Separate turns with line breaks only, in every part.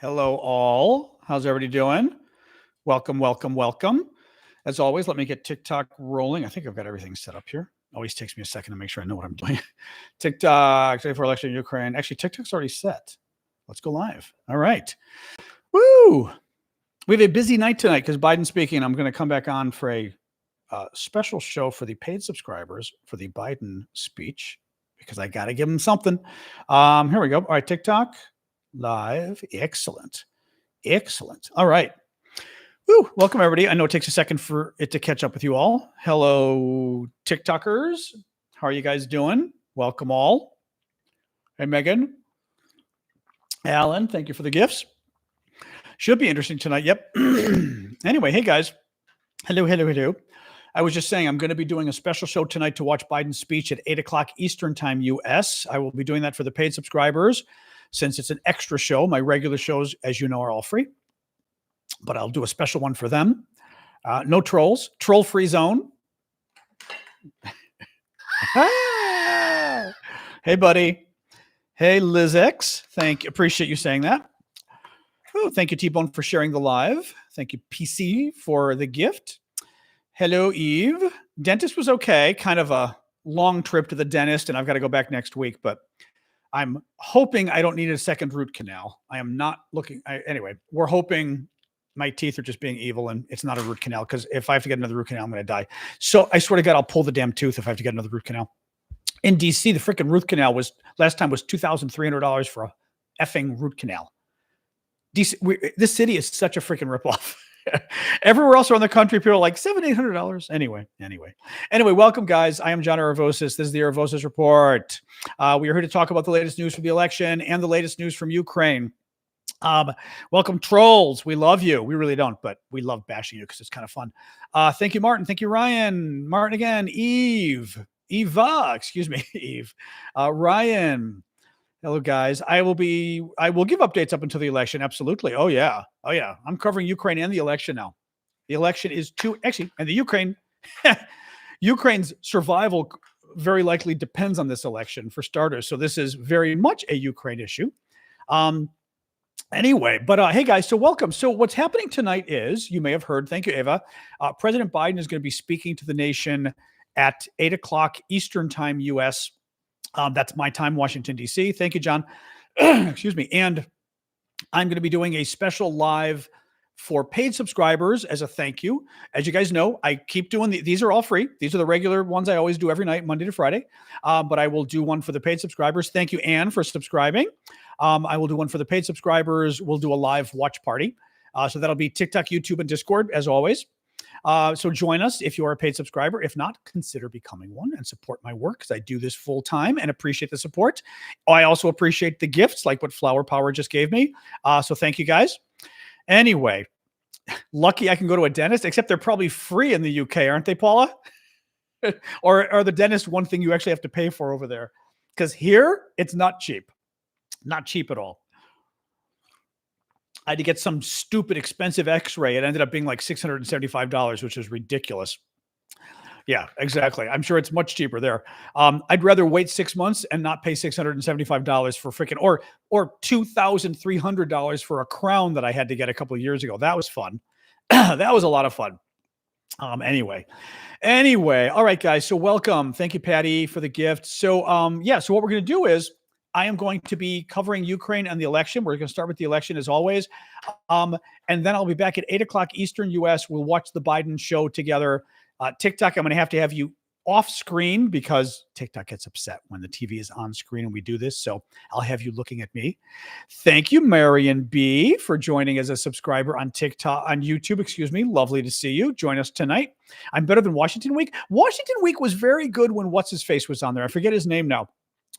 Hello, all. How's everybody doing? Welcome, welcome, welcome. As always, let me get TikTok rolling. I think I've got everything set up here. Always takes me a second to make sure I know what I'm doing. TikTok, today for election in Ukraine. Actually, TikTok's already set. Let's go live. All right. Woo! We have a busy night tonight because Biden's speaking. I'm going to come back on for a special show for the paid subscribers for the Biden speech because I got to give them something. Here we go. All right, TikTok live. Excellent. Excellent. All right. Woo, welcome, everybody. I know it takes a second for it to catch up with you all. Hello, TikTokers. How are you guys doing? Welcome all. Hey, Megan. Alan, thank you for the gifts. Should be interesting tonight. Yep. Anyway, hey, guys. Hello, hello, hello. I was just saying I'm going to be doing a special show tonight to watch Biden's speech at 8 o'clock Eastern time, U.S. I will be doing that for the paid subscribers since it's an extra show. My regular shows, as you know, are all free, but I'll do a special one for them. No trolls. Troll-free zone. Hey, buddy. Hey, Liz X. Appreciate you saying that. Oh, thank you, T-Bone, for sharing the live. Thank you, PC, for the gift. Hello, Eve. Dentist was okay. Kind of a long trip to the dentist, and I've got to go back next week, but I'm hoping I don't need a second root canal. I am not looking. Anyway, we're hoping my teeth are just being evil and it's not a root canal, because if I have to get another root canal, I'm going to die. So I swear to God, I'll pull the damn tooth if I have to get another root canal. In DC, the freaking root canal last time was $2,300 for a effing root canal. DC, this city is such a freaking ripoff. Everywhere else around the country, people are like $700-800. Anyway, welcome, guys. I am John Aravosis. This is the Aravosis Report. We are here to talk about the latest news from the election and the latest news from Ukraine. Welcome, trolls. We love you. We really don't, but we love bashing you because it's kind of fun. Thank you, Martin. Thank you, Ryan. Martin again. Eve. Ryan. Hello, guys. I will give updates up until the election. Absolutely. Oh yeah. I'm covering Ukraine and the election now. The election is and the Ukraine's survival very likely depends on this election for starters. So this is very much a Ukraine issue. Anyway, but hey, guys, so welcome. So what's happening tonight is, you may have heard, thank you, Eva, President Biden is going to be speaking to the nation at 8 o'clock Eastern time, U.S., that's my time, Washington, D.C. Thank you, John. Excuse me. And I'm going to be doing a special live for paid subscribers as a thank you. As you guys know, I keep doing these are all free. These are the regular ones I always do every night, Monday to Friday. But I will do one for the paid subscribers. Thank you, Anne, for subscribing. I will do one for the paid subscribers. We'll do a live watch party. So that'll be TikTok, YouTube, and Discord, as always. So join us if you are a paid subscriber. If not, consider becoming one and support my work, because I do this full time and appreciate the support. I also appreciate the gifts, like what Flower Power just gave me. So thank you, guys. Anyway, lucky I can go to a dentist, except they're probably free in the UK, aren't they, Paula? Or are the dentist one thing you actually have to pay for over there? Because here, it's not cheap. Not cheap at all. I had to get some stupid expensive x-ray. It ended up being like $675, which is ridiculous. Yeah, exactly. I'm sure it's much cheaper there. I'd rather wait 6 months and not pay $675 for freaking, or $2,300 for a crown that I had to get a couple of years ago. That was fun. That was a lot of fun. Anyway. All right, guys. So welcome. Thank you, Patty, for the gift. So, so what we're going to do is, I am going to be covering Ukraine and the election. We're going to start with the election as always. And then I'll be back at 8 o'clock Eastern US. We'll watch the Biden show together. TikTok, I'm going to have you off screen because TikTok gets upset when the TV is on screen and we do this. So I'll have you looking at me. Thank you, Marion B, for joining as a subscriber on YouTube. Excuse me. Lovely to see you. Join us tonight. I'm better than Washington Week. Washington Week was very good when what's-his-face was on there. I forget his name now.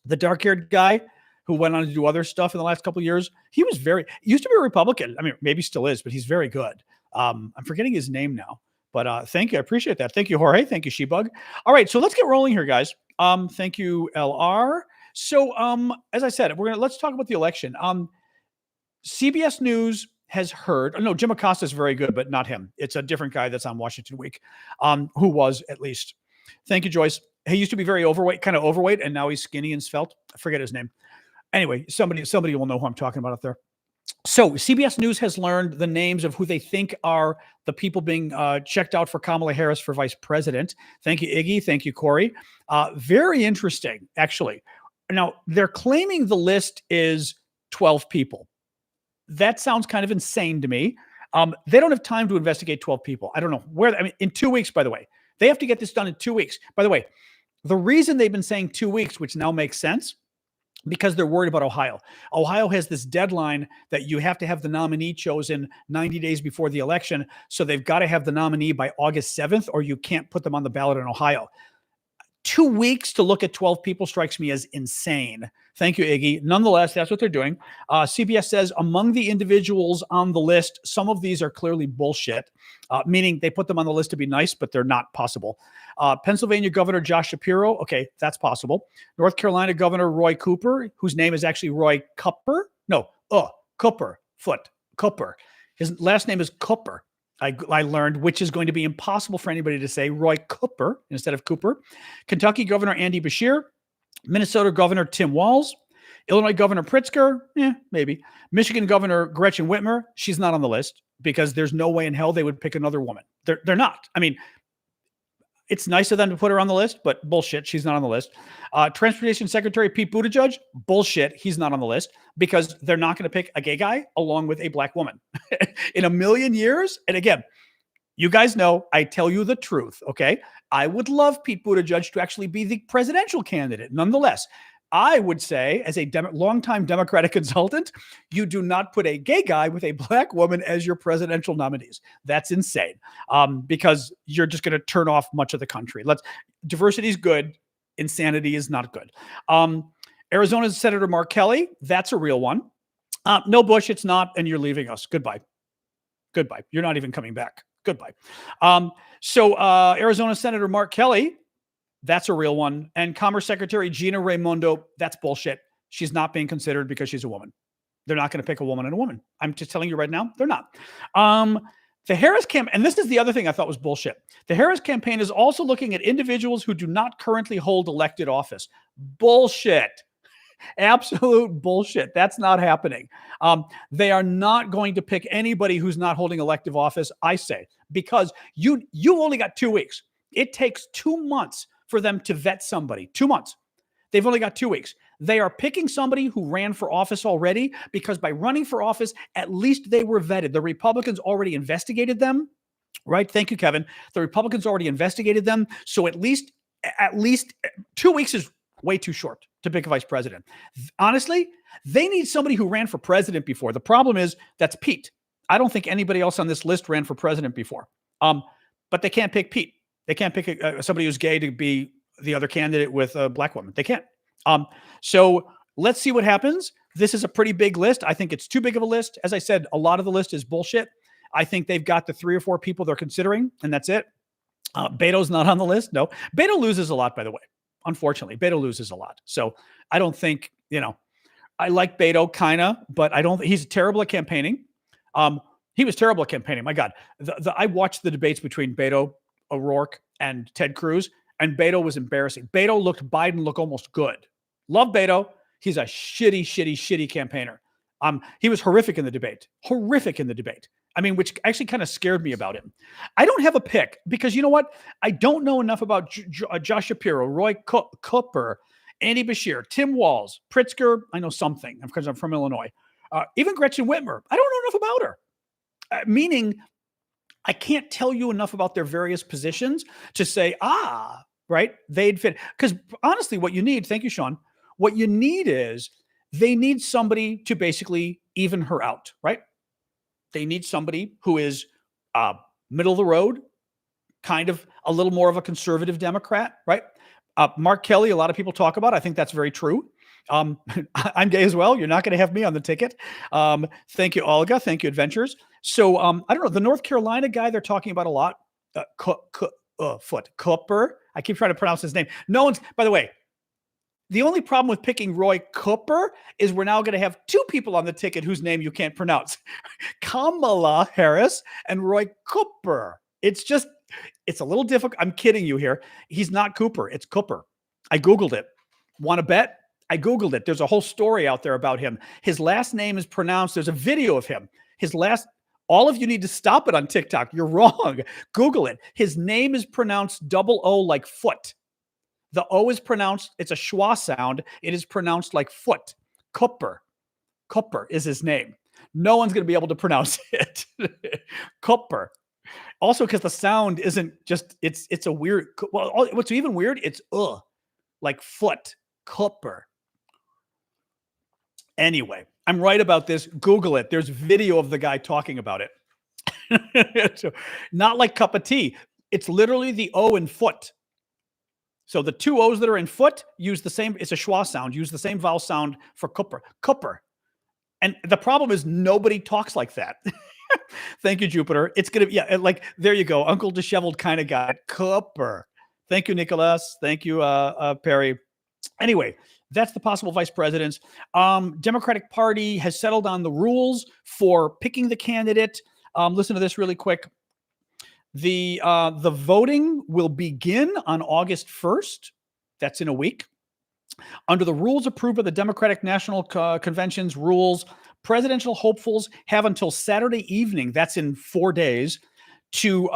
The dark-haired guy who went on to do other stuff in the last couple of years. He was used to be a Republican. I mean, maybe still is, but he's very good. I'm forgetting his name now, but thank you. I appreciate that. Thank you, Jorge. Thank you, Shebug. All right, so let's get rolling here, guys. Thank you, LR. So as I said, let's talk about the election. CBS News has heard, no, Jim Acosta is very good, but not him. It's a different guy that's on Washington Week, who was at least. Thank you, Joyce. He used to be very kind of overweight, and now he's skinny and svelte. I forget his name. Anyway, somebody will know who I'm talking about up there. So CBS News has learned the names of who they think are the people being checked out for Kamala Harris for vice president. Thank you, Iggy. Thank you, Corey. Very interesting, actually. Now, they're claiming the list is 12 people. That sounds kind of insane to me. They don't have time to investigate 12 people. I don't know where, I mean, in 2 weeks, by the way. They have to get this done in 2 weeks. By the way, the reason they've been saying 2 weeks, which now makes sense, because they're worried about Ohio. Ohio has this deadline that you have to have the nominee chosen 90 days before the election. So they've got to have the nominee by August 7th, or you can't put them on the ballot in Ohio. 2 weeks to look at 12 people strikes me as insane. Thank you, Iggy. Nonetheless, that's what they're doing. CBS says among the individuals on the list, some of these are clearly bullshit, meaning they put them on the list to be nice, but they're not possible. Pennsylvania Governor Josh Shapiro. Okay, that's possible. North Carolina Governor Roy Cooper, whose name is actually Roy Cooper. No, Cooper. Cooper. His last name is Cooper. I learned, which is going to be impossible for anybody to say, Roy Cooper instead of Cooper. Kentucky Governor Andy Beshear, Minnesota Governor Tim Walz, Illinois Governor Pritzker, maybe. Michigan Governor Gretchen Whitmer, she's not on the list because there's no way in hell they would pick another woman. They're not. I mean, it's nice of them to put her on the list, but bullshit, she's not on the list. Transportation Secretary Pete Buttigieg, bullshit, he's not on the list because they're not going to pick a gay guy along with a black woman in a million years. And again, you guys know I tell you the truth, okay? I would love Pete Buttigieg to actually be the presidential candidate. Nonetheless, I would say, as a longtime Democratic consultant, you do not put a gay guy with a black woman as your presidential nominees. That's insane, because you're just going to turn off much of the country. Diversity is good. Insanity is not good. Arizona's Senator Mark Kelly, that's a real one. No, Bush, it's not, and you're leaving us. Goodbye. You're not even coming back. Goodbye. Arizona Senator Mark Kelly, that's a real one. And Commerce Secretary Gina Raimondo, that's bullshit. She's not being considered because she's a woman. They're not going to pick a woman and a woman. I'm just telling you right now, they're not. The Harris campaign, and this is the other thing I thought was bullshit. The Harris campaign is also looking at individuals who do not currently hold elected office. Bullshit. Absolute bullshit. That's not happening. They are not going to pick anybody who's not holding elective office, I say, because you only got 2 weeks. It takes 2 months for them to vet somebody. 2 months. They've only got 2 weeks. They are picking somebody who ran for office already because by running for office, at least they were vetted. The Republicans already investigated them, right? Thank you, Kevin. The Republicans already investigated them. So at least 2 weeks is way too short to pick a vice president. Honestly, they need somebody who ran for president before. The problem is that's Pete. I don't think anybody else on this list ran for president before. But they can't pick Pete. They can't pick somebody who's gay to be the other candidate with a black woman. They can't. So let's see what happens. This is a pretty big list. I think it's too big of a list. As I said, a lot of the list is bullshit. I think they've got the 3 or 4 people they're considering, and that's it. Beto's not on the list. No. Beto loses a lot, by the way. Unfortunately, Beto loses a lot. So I don't think, I like Beto kind of, but he's terrible at campaigning. He was terrible at campaigning. My God. I watched the debates between Beto O'Rourke and Ted Cruz, and Beto was embarrassing. Biden looked almost good. Love Beto. He's a shitty campaigner. He was horrific in the debate. I mean, which actually kind of scared me about him. I don't have a pick because you know what? I don't know enough about Josh Shapiro, Roy Cooper, Andy Beshear, Tim Walz, Pritzker. I know something because I'm from Illinois. Even Gretchen Whitmer. I don't know enough about her. Meaning, I can't tell you enough about their various positions to say, right, they'd fit. Because honestly, what you need, thank you, Sean, what you need is they need somebody to basically even her out, right? They need somebody who is middle of the road, kind of a little more of a conservative Democrat, right? Mark Kelly, a lot of people talk about. I think that's very true. I'm gay as well. You're not going to have me on the ticket. Thank you, Olga. Thank you, Adventures. So I don't know. The North Carolina guy they're talking about a lot. Cooper. I keep trying to pronounce his name. No one's, by the way, the only problem with picking Roy Cooper is we're now going to have 2 people on the ticket whose name you can't pronounce. Kamala Harris and Roy Cooper. It's a little difficult. I'm kidding you here. He's not Cooper. It's Cooper. I Googled it. Want to bet? I Googled it. There's a whole story out there about him. His last name is pronounced. There's a video of him. All of you need to stop it on TikTok. You're wrong. Google it. His name is pronounced double O like foot. The O is pronounced, it's a schwa sound. It is pronounced like foot. Kupper. Kupper is his name. No one's going to be able to pronounce it. Kupper. Also, because the sound isn't just, it's a weird, well, what's even weird, it's like foot. Kupper. Anyway, I'm right about this. Google it. There's video of the guy talking about it. So, not like cup of tea. It's literally the O in foot. So the two O's that are in foot use the same, it's a schwa sound, use the same vowel sound for Kupper. Kupper. And the problem is nobody talks like that. Thank you, Jupiter. It's going to be, yeah, like, there you go. Uncle Disheveled kind of guy. Kupper. Thank you, Nicholas. Thank you, Perry. Anyway, that's the possible vice presidents. Democratic Party has settled on the rules for picking the candidate. Listen to this really quick. The voting will begin on August 1st. That's in a week. Under the rules approved by the Democratic National Convention's rules, presidential hopefuls have until Saturday evening, that's in 4 days, to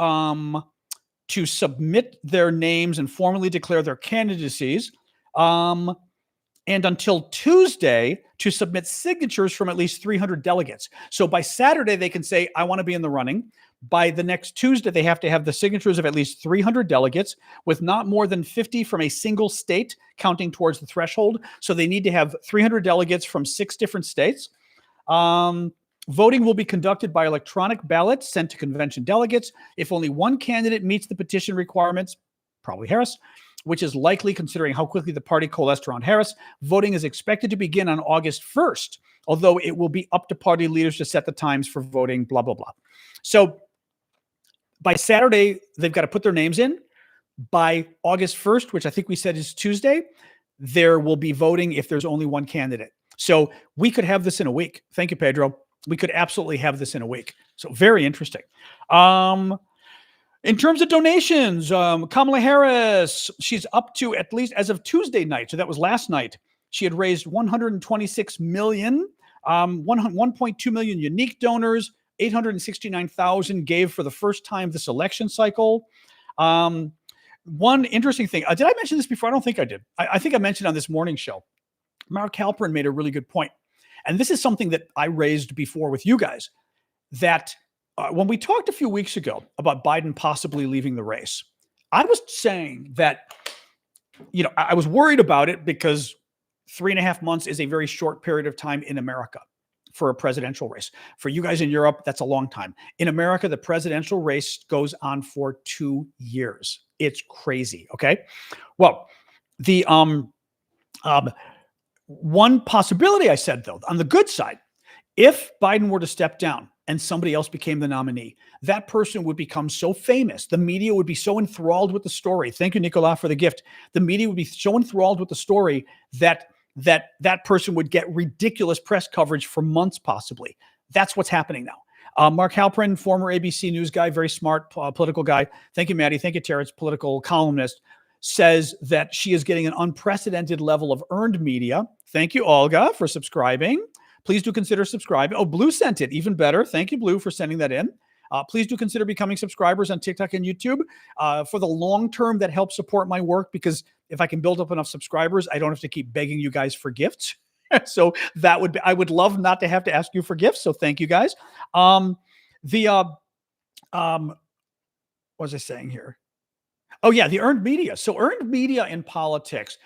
submit their names and formally declare their candidacies. And until Tuesday to submit signatures from at least 300 delegates. So by Saturday, they can say, I want to be in the running. By the next Tuesday, they have to have the signatures of at least 300 delegates with not more than 50 from a single state counting towards the threshold. So they need to have 300 delegates from 6 different states. Voting will be conducted by electronic ballot sent to convention delegates. If only one candidate meets the petition requirements, probably Harris, which is likely considering how quickly the party coalesced around Harris, voting is expected to begin on August 1st, although it will be up to party leaders to set the times for voting, blah, blah, blah. So by Saturday, they've got to put their names in. By August 1st, which I think we said is Tuesday, there will be voting if there's only one candidate. So we could have this in a week. Thank you, Pedro. We could absolutely have this in a week. So very interesting. In terms of donations, Kamala Harris, she's up to, at least as of Tuesday night, so that was last night, she had raised 126 million, 1.2 million unique donors, 869,000 gave for the first time this election cycle. One interesting thing, did I mention this before? I don't think I did. I think I mentioned on this morning show. Mark Halperin made a really good point. And this is something that I raised before with you guys, that when we talked a few weeks ago about Biden possibly leaving the race, I was saying that, I was worried about it because 3.5 months is a very short period of time in America for a presidential race. For you guys in Europe, that's a long time. In America, the presidential race goes on for 2 years. It's crazy. Okay. Well, the one possibility I said, though, on the good side, if Biden were to step down and somebody else became the nominee, that person would become so famous. The media would be so enthralled with the story. Thank you, Nicolas, for the gift. The media would be so enthralled with the story that person would get ridiculous press coverage for months, possibly. That's what's happening now. Mark Halperin, former ABC News guy, very smart political guy. Thank you, Maddie. Thank you, Terrence, political columnist, says that she is getting an unprecedented level of earned media. Thank you, Olga, for subscribing. Please do consider subscribing. Oh, Blue sent it. Even better. Thank you, Blue, for sending that in. Please do consider becoming subscribers on TikTok and YouTube. For the long term, that helps support my work, because if I can build up enough subscribers, I don't have to keep begging you guys for gifts. So that would be, I would love not to have to ask you for gifts. So thank you guys. What was I saying here? Oh yeah, the earned media. So earned media in politics,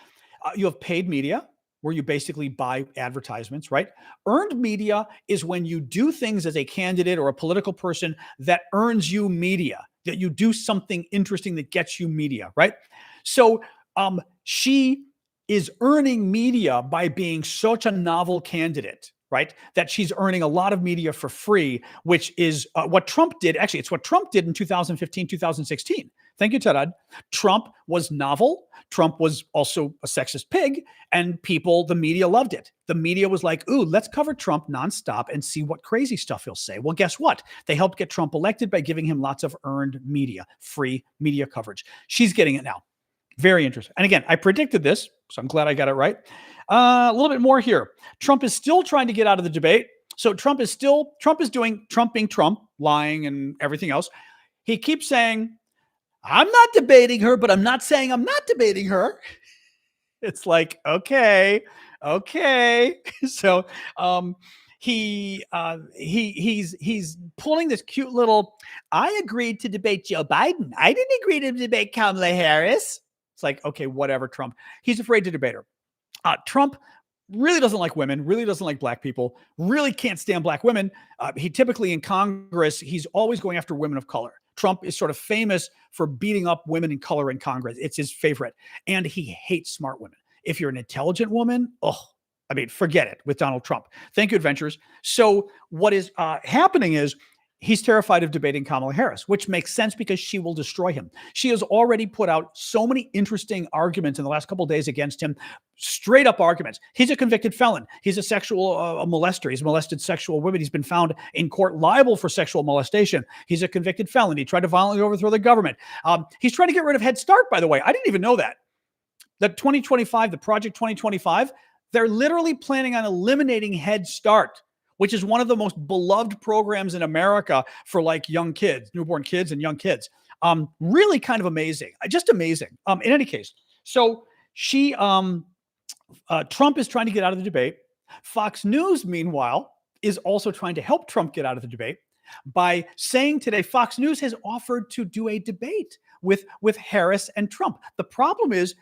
you have paid media, where you basically buy advertisements, right? Earned media is when you do things as a candidate or a political person that earns you media, that you do something interesting that gets you media, right? So she is earning media by being such a novel candidate, right? That she's earning a lot of media for free, which is what Trump did. Actually, it's what Trump did in 2015, 2016. Thank you, Tarad. Trump was novel. Trump was also a sexist pig, and the media loved it. The media was like, ooh, let's cover Trump nonstop and see what crazy stuff he'll say. Well, guess what? They helped get Trump elected by giving him lots of earned media, free media coverage. She's getting it now. Very interesting. And again, I predicted this, So I'm glad I got it right. A little bit more here. Trump is still trying to get out of the debate. So Trump is doing Trump being Trump, lying and everything else. He keeps saying, I'm not debating her, but I'm not saying I'm not debating her. It's like, okay. So he's pulling this cute little, I agreed to debate Joe Biden. I didn't agree to debate Kamala Harris. It's like, okay, whatever, Trump. He's afraid to debate her. Trump really doesn't like women, really doesn't like black people, really can't stand black women. He typically in Congress, he's always going after women of color. Trump is sort of famous for beating up women in color in Congress. It's his favorite. And he hates smart women. If you're an intelligent woman, forget it with Donald Trump. Thank you, adventurers. So what is happening is he's terrified of debating Kamala Harris, which makes sense because she will destroy him. She has already put out so many interesting arguments in the last couple of days against him, straight up arguments. He's a convicted felon. He's a sexual molester. He's molested sexual women. He's been found in court liable for sexual molestation. He's a convicted felon. He tried to violently overthrow the government. He's trying to get rid of Head Start, by the way. I didn't even know that. The 2025, the Project 2025, they're literally planning on eliminating Head Start, which is one of the most beloved programs in America for like young kids, newborn kids and young kids. Really kind of amazing, just amazing. In any case, so Trump is trying to get out of the debate. Fox News, meanwhile, is also trying to help Trump get out of the debate by saying today, Fox News has offered to do a debate with Harris and Trump. The problem is,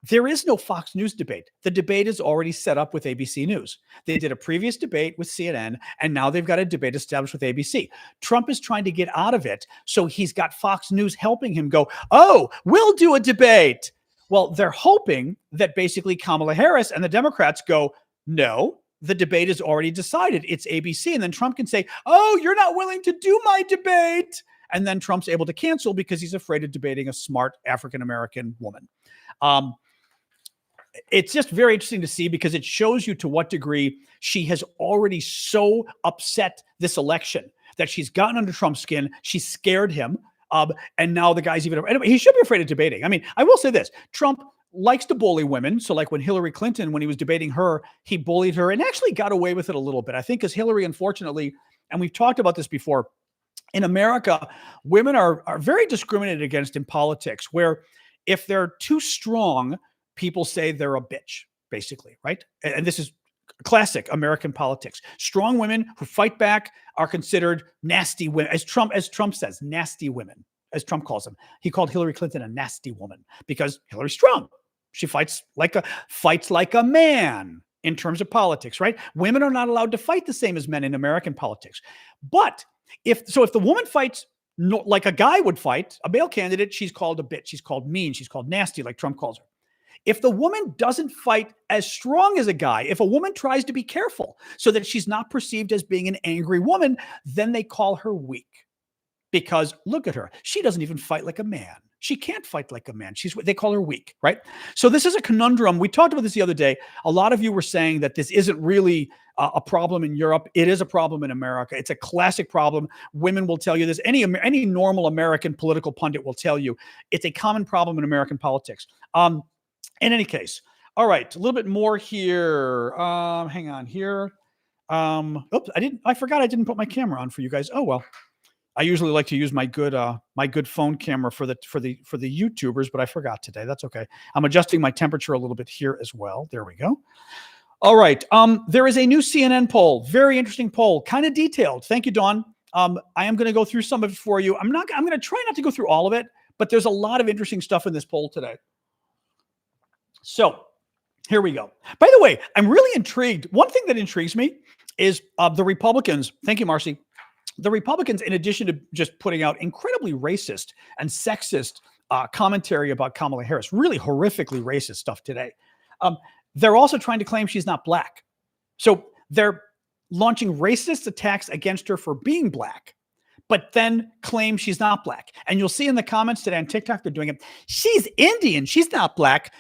there is no Fox News debate. The debate is already set up with ABC News. They did a previous debate with CNN, and now they've got a debate established with ABC. Trump is trying to get out of it, so he's got Fox News helping him go, oh, we'll do a debate. Well, they're hoping that basically Kamala Harris and the Democrats go, no, the debate is already decided. It's ABC. And then Trump can say, oh, you're not willing to do my debate. And then Trump's able to cancel because he's afraid of debating a smart African-American woman. It's just very interesting to see because it shows you to what degree she has already so upset this election that she's gotten under Trump's skin. She's scared him. And now the guy's even, anyway, he should be afraid of debating. I mean, I will say this, Trump likes to bully women. So like when Hillary Clinton, when he was debating her, he bullied her and actually got away with it a little bit. I think because Hillary, unfortunately, and we've talked about this before, in America, women are very discriminated against in politics, where if they're too strong, people say they're a bitch, basically, right? And this is classic American politics. Strong women who fight back are considered nasty women, as Trump says, nasty women, as Trump calls them. He called Hillary Clinton a nasty woman because Hillary's strong. She fights like a man in terms of politics, right? Women are not allowed to fight the same as men in American politics. But if the woman fights like a guy would fight, a male candidate, she's called a bitch, she's called mean, she's called nasty, like Trump calls her. If the woman doesn't fight as strong as a guy, if a woman tries to be careful so that she's not perceived as being an angry woman, then they call her weak. Because look at her. She doesn't even fight like a man. She can't fight like a man. They call her weak, right? So this is a conundrum. We talked about this the other day. A lot of you were saying that this isn't really a problem in Europe. It is a problem in America. It's a classic problem. Women will tell you this. Any normal American political pundit will tell you it's a common problem in American politics. In any case, all right, a little bit more here. Hang on here. Oops, I forgot I didn't put my camera on for you guys. Oh well, I usually like to use my good phone camera for the YouTubers, but I forgot today. That's okay. I'm adjusting my temperature a little bit here as well. There we go. All right. There is a new CNN poll, very interesting poll, kind of detailed. Thank you, Dawn. I am going to go through some of it for you. I'm going to try not to go through all of it, but there's a lot of interesting stuff in this poll today. So here we go. By the way, I'm really intrigued. One thing that intrigues me is the Republicans. Thank you, Marcy. The Republicans, in addition to just putting out incredibly racist and sexist commentary about Kamala Harris, really horrifically racist stuff today, they're also trying to claim she's not black. So they're launching racist attacks against her for being black. but then claim she's not black. And you'll see in the comments today on TikTok, they're doing it. She's Indian. She's not black.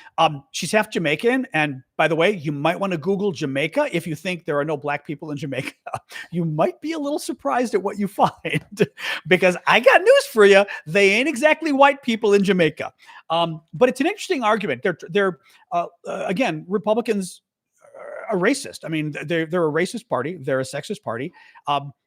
She's half Jamaican. And by the way, you might want to Google Jamaica if you think there are no black people in Jamaica. You might be a little surprised at what you find because I got news for you. They ain't exactly white people in Jamaica. But it's an interesting argument. Again, Republicans are racist. I mean, they're a racist party. They're a sexist party.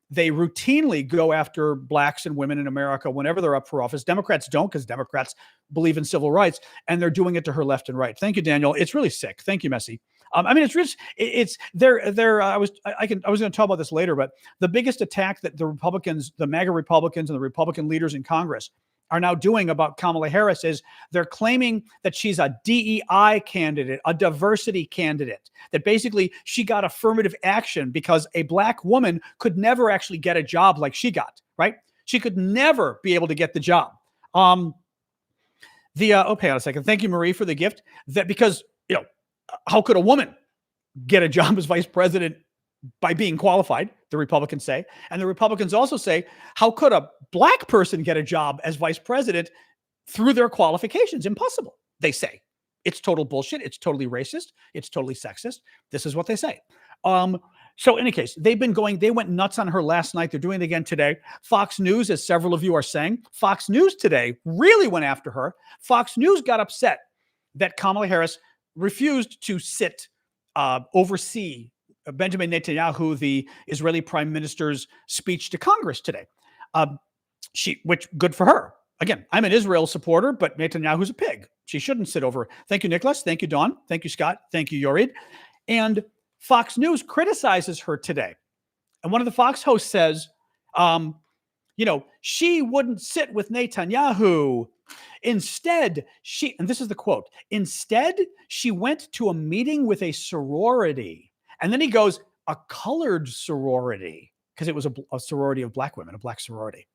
They routinely go after blacks and women in America whenever they're up for office. Democrats don't, because Democrats believe in civil rights, and they're doing it to her left and right. Thank you, Daniel. It's really sick. Thank you, Messi. I mean, it's rich. I was going to talk about this later, but the biggest attack that the Republicans, the MAGA Republicans, and the Republican leaders in Congress are now doing about Kamala Harris is they're claiming that she's a DEI candidate, a diversity candidate, that basically she got affirmative action because a black woman could never actually get a job like she got, right? She could never be able to get the job. Hang on a second. Thank you, Marie, for the gift. That because, how could a woman get a job as vice president by being qualified, the Republicans say. And the Republicans also say, how could a black person get a job as vice president through their qualifications? Impossible, they say. It's total bullshit. It's totally racist. It's totally sexist. This is what they say. So in any case, they went nuts on her last night. They're doing it again today. Fox News, as several of you are saying, Fox News today really went after her. Fox News got upset that Kamala Harris refused to oversee Benjamin Netanyahu, the Israeli prime minister's speech to Congress today. Which good for her. Again, I'm an Israel supporter, but Netanyahu's a pig. She shouldn't sit over. Thank you, Nicholas. Thank you, Dawn. Thank you, Scott. Thank you, Yorid. And Fox News criticizes her today. And one of the Fox hosts says, she wouldn't sit with Netanyahu. Instead, and this is the quote, instead, she went to a meeting with a sorority. And then he goes, a colored sorority, because it was a sorority of black women, a black sorority.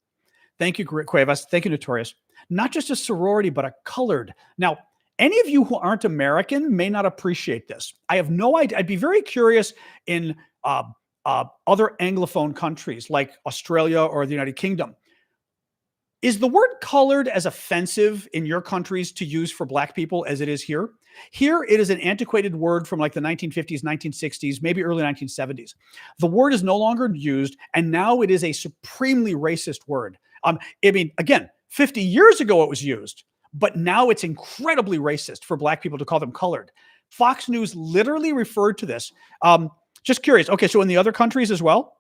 Thank you, Cuevas. Thank you, Notorious. Not just a sorority, but a colored. Now, any of you who aren't American may not appreciate this. I have no idea. I'd be very curious in other Anglophone countries like Australia or the United Kingdom. Is the word colored as offensive in your countries to use for black people as it is here? Here, it is an antiquated word from like the 1950s, 1960s, maybe early 1970s. The word is no longer used, and now it is a supremely racist word. Again, 50 years ago it was used, but now it's incredibly racist for black people to call them colored. Fox News literally referred to this. Just curious. Okay, so in the other countries as well?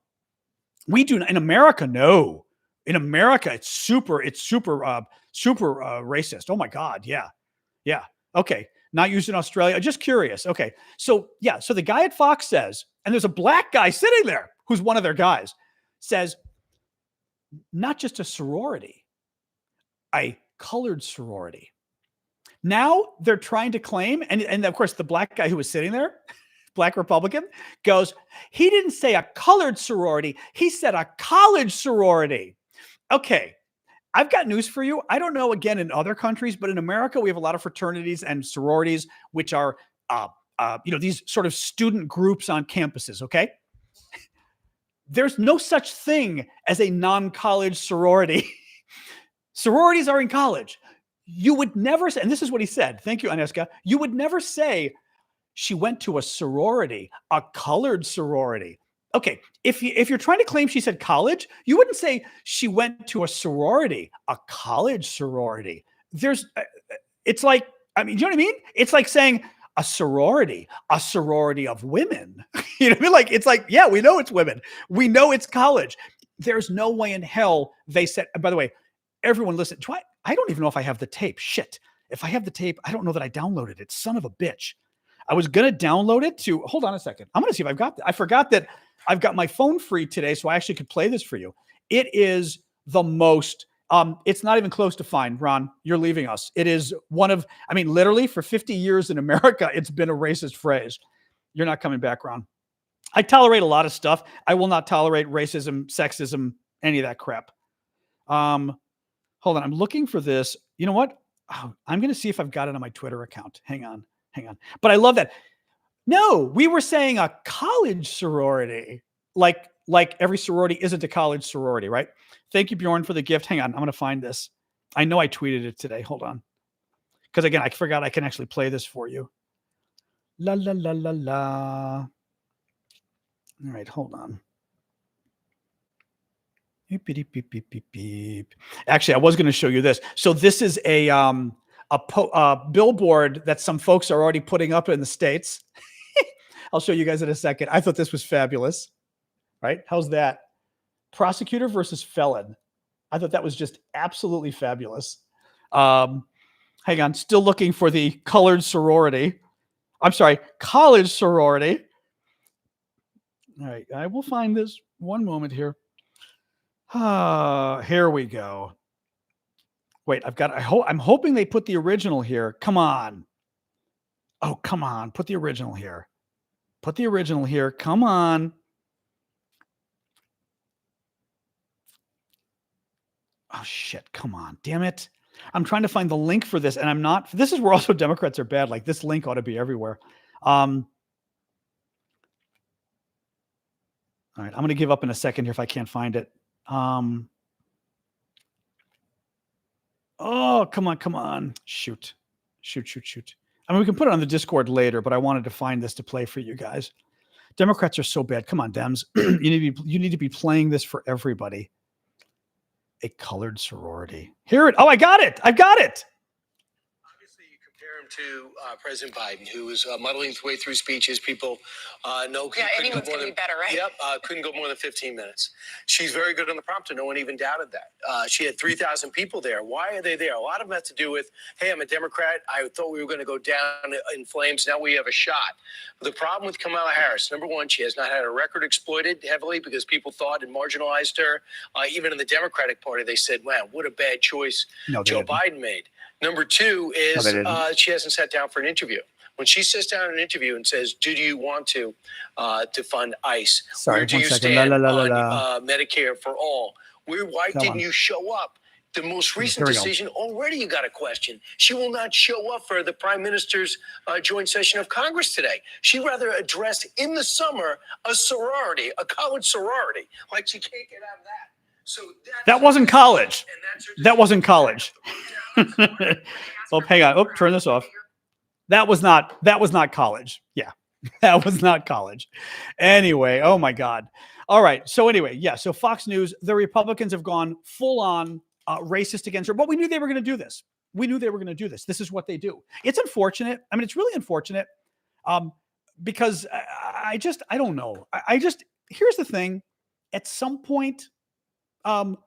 We do not. In America, no. In America, it's super racist. Oh my God. Yeah. Okay. Not used in Australia. Just curious. Okay. So the guy at Fox says, and there's a black guy sitting there who's one of their guys, says, not just a sorority, a colored sorority. Now they're trying to claim, and of course the black guy who was sitting there, black Republican, goes, he didn't say a colored sorority. He said a college sorority. Okay, I've got news for you. I don't know, again, in other countries, but in America, we have a lot of fraternities and sororities, which are, these sort of student groups on campuses, okay? There's no such thing as a non-college sorority. Sororities are in college. You would never say, and this is what he said. Thank you, Aneska. You would never say she went to a sorority, a colored sorority. Okay, if you're trying to claim she said college, you wouldn't say she went to a sorority, a college sorority. It's like, do you know what I mean? It's like saying a sorority of women. You know what I mean? Like, it's like, yeah, we know it's women. We know it's college. There's no way in hell they said, by the way, everyone listen. I don't even know if I have the tape. Shit. If I have the tape, I don't know that I downloaded it. Son of a bitch. I was going to download it hold on a second. I'm going to see if I've got that. I forgot that I've got my phone free today, so I actually could play this for you. It is the most, it's not even close to fine, Ron. You're leaving us. It is literally for 50 years in America, it's been a racist phrase. You're not coming back, Ron. I tolerate a lot of stuff. I will not tolerate racism, sexism, any of that crap. Hold on. I'm looking for this. You know what? Oh, I'm going to see if I've got it on my Twitter account. Hang on. But I love that. No, we were saying a college sorority, like like every sorority isn't a college sorority, right? Thank you, Bjorn, for the gift. Hang on, I'm going to find this. I know I tweeted it today. Hold on. Because again, I forgot I can actually play this for you. La, la, la, la, la. All right, hold on. Beep, beep, beep, beep, beep, beep. Actually, I was going to show you this. So this is a billboard that some folks are already putting up in the States. I'll show you guys in a second. I thought this was fabulous, right? How's that? Prosecutor versus felon. I thought that was just absolutely fabulous. Hang on, still looking for the colored sorority. I'm sorry, college sorority. All right, I will find this. One moment here. Here we go. Wait, I'm hoping they put the original here. Come on. Oh, come on. Put the original here. Put the original here. Come on. Oh, shit. Come on. Damn it. I'm trying to find the link for this, and I'm not. This is where also Democrats are bad. Like, this link ought to be everywhere. All right. I'm going to give up in a second here if I can't find it. Oh, come on. Shoot. I mean, we can put it on the Discord later, but I wanted to find this to play for you guys. Democrats are so bad. Come on, Dems. you need to be playing this for everybody. A colored sorority. I got it. I've got it.
Obviously, you compare him to President Biden, who is muddling his way through speeches. People know.
Yeah, anyone's going to be better, right?
Yep, couldn't go more than 15 minutes. She's very good on the prompter. No one even doubted that. She had 3,000 people there. Why are they there? A lot of them have to do with, hey, I'm a Democrat. I thought we were going to go down in flames. Now we have a shot. The problem with Kamala Harris, number one, she has not had her record exploited heavily because people thought and marginalized her. Even in the Democratic Party, they said, wow, what a bad choice Joe Biden made. Number two is she hasn't sat down for an interview. When she sits down in an interview and says, do you want to fund ICE?
Sorry,
where do you stand on Medicare for all? Why didn't you show up? The most recent decision, already you got a question. She will not show up for the Prime Minister's joint session of Congress today. She rather addressed in the summer a sorority, a college sorority. Like she can't get out of that. So
that wasn't college. That wasn't college. Oh, hang on. Oh, turn this off. That was not college. Yeah, that was not college. Anyway, oh my God. All right. So anyway, yeah. So Fox News, the Republicans have gone full on racist against her, but we knew they were going to do this. This is what they do. It's unfortunate. I mean, it's really unfortunate because I don't know. Here's the thing. At some point, I don't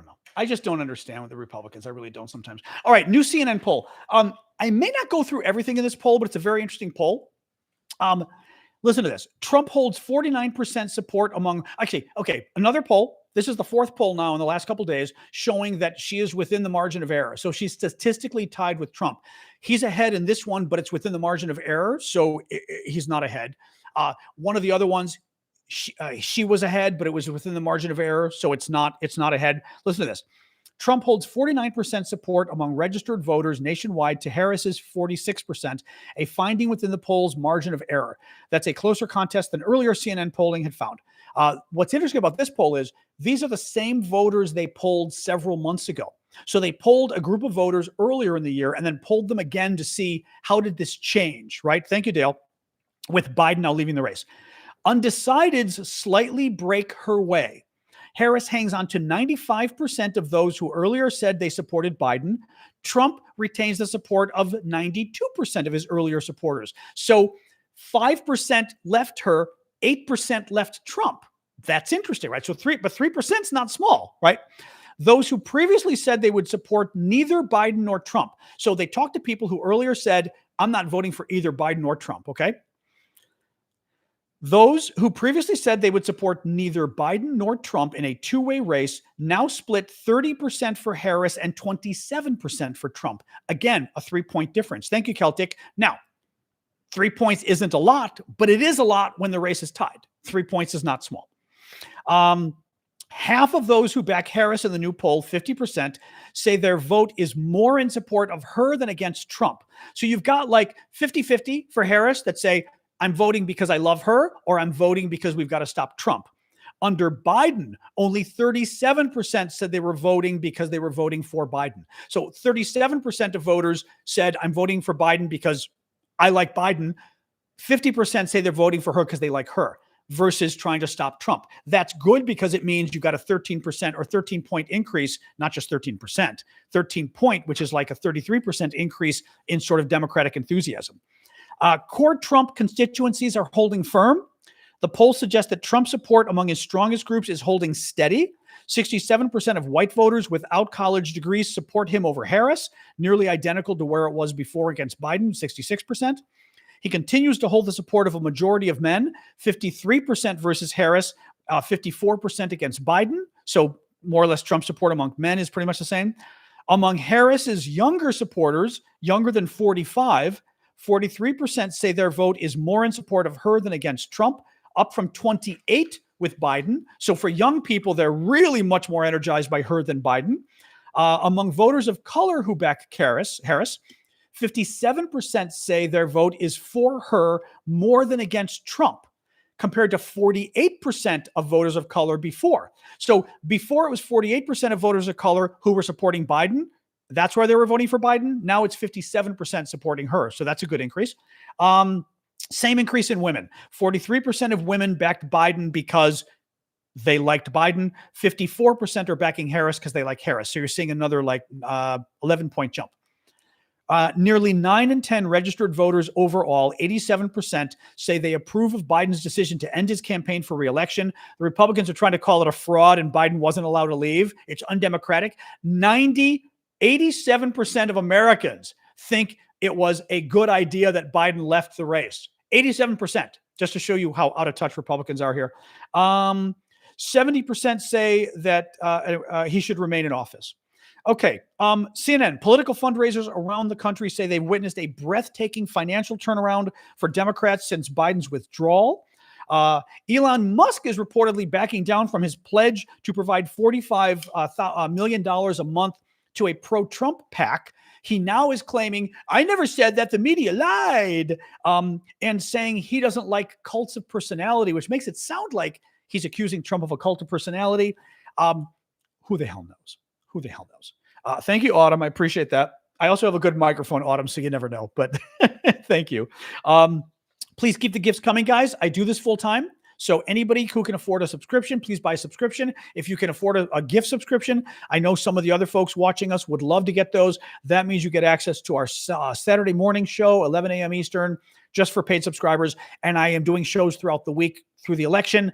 know. I just don't understand with the Republicans. I really don't sometimes. All right, new CNN poll. I may not go through everything in this poll, but it's a very interesting poll. Listen to this. Trump holds 49% support among, another poll. This is the fourth poll now in the last couple of days showing that she is within the margin of error. So she's statistically tied with Trump. He's ahead in this one, but it's within the margin of error. So he's not ahead. One of the other ones, she was ahead, but it was within the margin of error. So it's not ahead. Listen to this. Trump holds 49% support among registered voters nationwide to Harris's 46%, a finding within the poll's margin of error. That's a closer contest than earlier CNN polling had found. What's interesting about this poll is these are the same voters they polled several months ago. So they polled a group of voters earlier in the year and then polled them again to see how did this change, right? Thank you, Dale. With Biden now leaving the race. Undecideds slightly break her way. Harris hangs on to 95% of those who earlier said they supported Biden. Trump retains the support of 92% of his earlier supporters. So 5% left her, 8% left Trump. That's interesting, right? So 3% is not small, right? Those who previously said they would support neither Biden nor Trump. So they talked to people who earlier said, I'm not voting for either Biden or Trump, okay? Those who previously said they would support neither Biden nor Trump in a two-way race now split 30% for Harris and 27% for Trump. Again, a 3-point difference. Thank you, Celtic. Now, 3 points isn't a lot, but it is a lot when the race is tied. 3 points is not small. Half of those who back Harris in the new poll, 50%, say their vote is more in support of her than against Trump. So you've got like 50-50 for Harris that say, I'm voting because I love her, or I'm voting because we've got to stop Trump. Under Biden, only 37% said they were voting because they were voting for Biden. So 37% of voters said, I'm voting for Biden because I like Biden. 50% say they're voting for her because they like her, versus trying to stop Trump. That's good because it means you got a 13% or 13-point increase, not just 13%, 13-point, which is like a 33% increase in sort of Democratic enthusiasm. Core Trump constituencies are holding firm. The polls suggest that Trump support among his strongest groups is holding steady. 67% of white voters without college degrees support him over Harris, nearly identical to where it was before against Biden, 66%. He continues to hold the support of a majority of men, 53% versus Harris, 54% against Biden. So more or less Trump support among men is pretty much the same. Among Harris's younger supporters, younger than 45, 43% say their vote is more in support of her than against Trump, up from 28 with Biden. So for young people, they're really much more energized by her than Biden. Among voters of color who back Harris, 57% say their vote is for her more than against Trump, compared to 48% of voters of color before. So before it was 48% of voters of color who were supporting Biden. That's why they were voting for Biden. Now it's 57% supporting her. So that's a good increase. Same increase in women. 43% of women backed Biden because they liked Biden. 54% are backing Harris because they like Harris. So you're seeing another 11-point jump. Nearly 9 in 10 registered voters overall, 87%, say they approve of Biden's decision to end his campaign for re-election. The Republicans are trying to call it a fraud and Biden wasn't allowed to leave. It's undemocratic. 87% of Americans think it was a good idea that Biden left the race. 87%, just to show you how out of touch Republicans are here. 70% say that he should remain in office. Okay, CNN, political fundraisers around the country say they've witnessed a breathtaking financial turnaround for Democrats since Biden's withdrawal. Elon Musk is reportedly backing down from his pledge to provide $45 million a month to a pro-Trump PAC. He now is claiming, I never said that, the media lied, and saying he doesn't like cults of personality, which makes it sound like he's accusing Trump of a cult of personality. Who the hell knows? Who the hell knows? Thank you, Autumn. I appreciate that. I also have a good microphone, Autumn, so you never know, but thank you. Please keep the gifts coming, guys. I do this full time. So anybody who can afford a subscription, please buy a subscription. If you can afford a gift subscription, I know some of the other folks watching us would love to get those. That means you get access to our Saturday morning show, 11 a.m. Eastern, just for paid subscribers. And I am doing shows throughout the week through the election.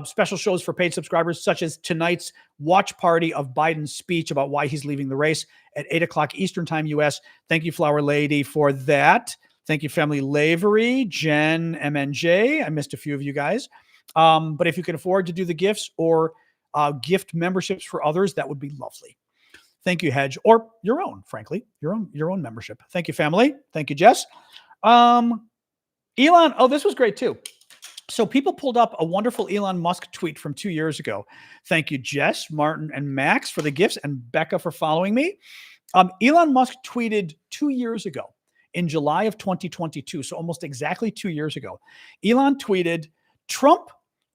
Special shows for paid subscribers, such as tonight's watch party of Biden's speech about why he's leaving the race at 8 o'clock Eastern time, U.S. Thank you, Flower Lady, for that. Thank you, Family Lavery, Jen, MNJ. I missed a few of you guys. But if you can afford to do the gifts or gift memberships for others, that would be lovely. Thank you, Hedge, or your own, frankly, your own membership. Thank you, family. Thank you, Jess. Elon, oh, this was great too. So people pulled up a wonderful Elon Musk tweet from 2 years ago. Thank you, Jess, Martin, and Max for the gifts, and Becca for following me. Elon Musk tweeted 2 years ago in July of 2022, so almost exactly 2 years ago. Elon tweeted, Trump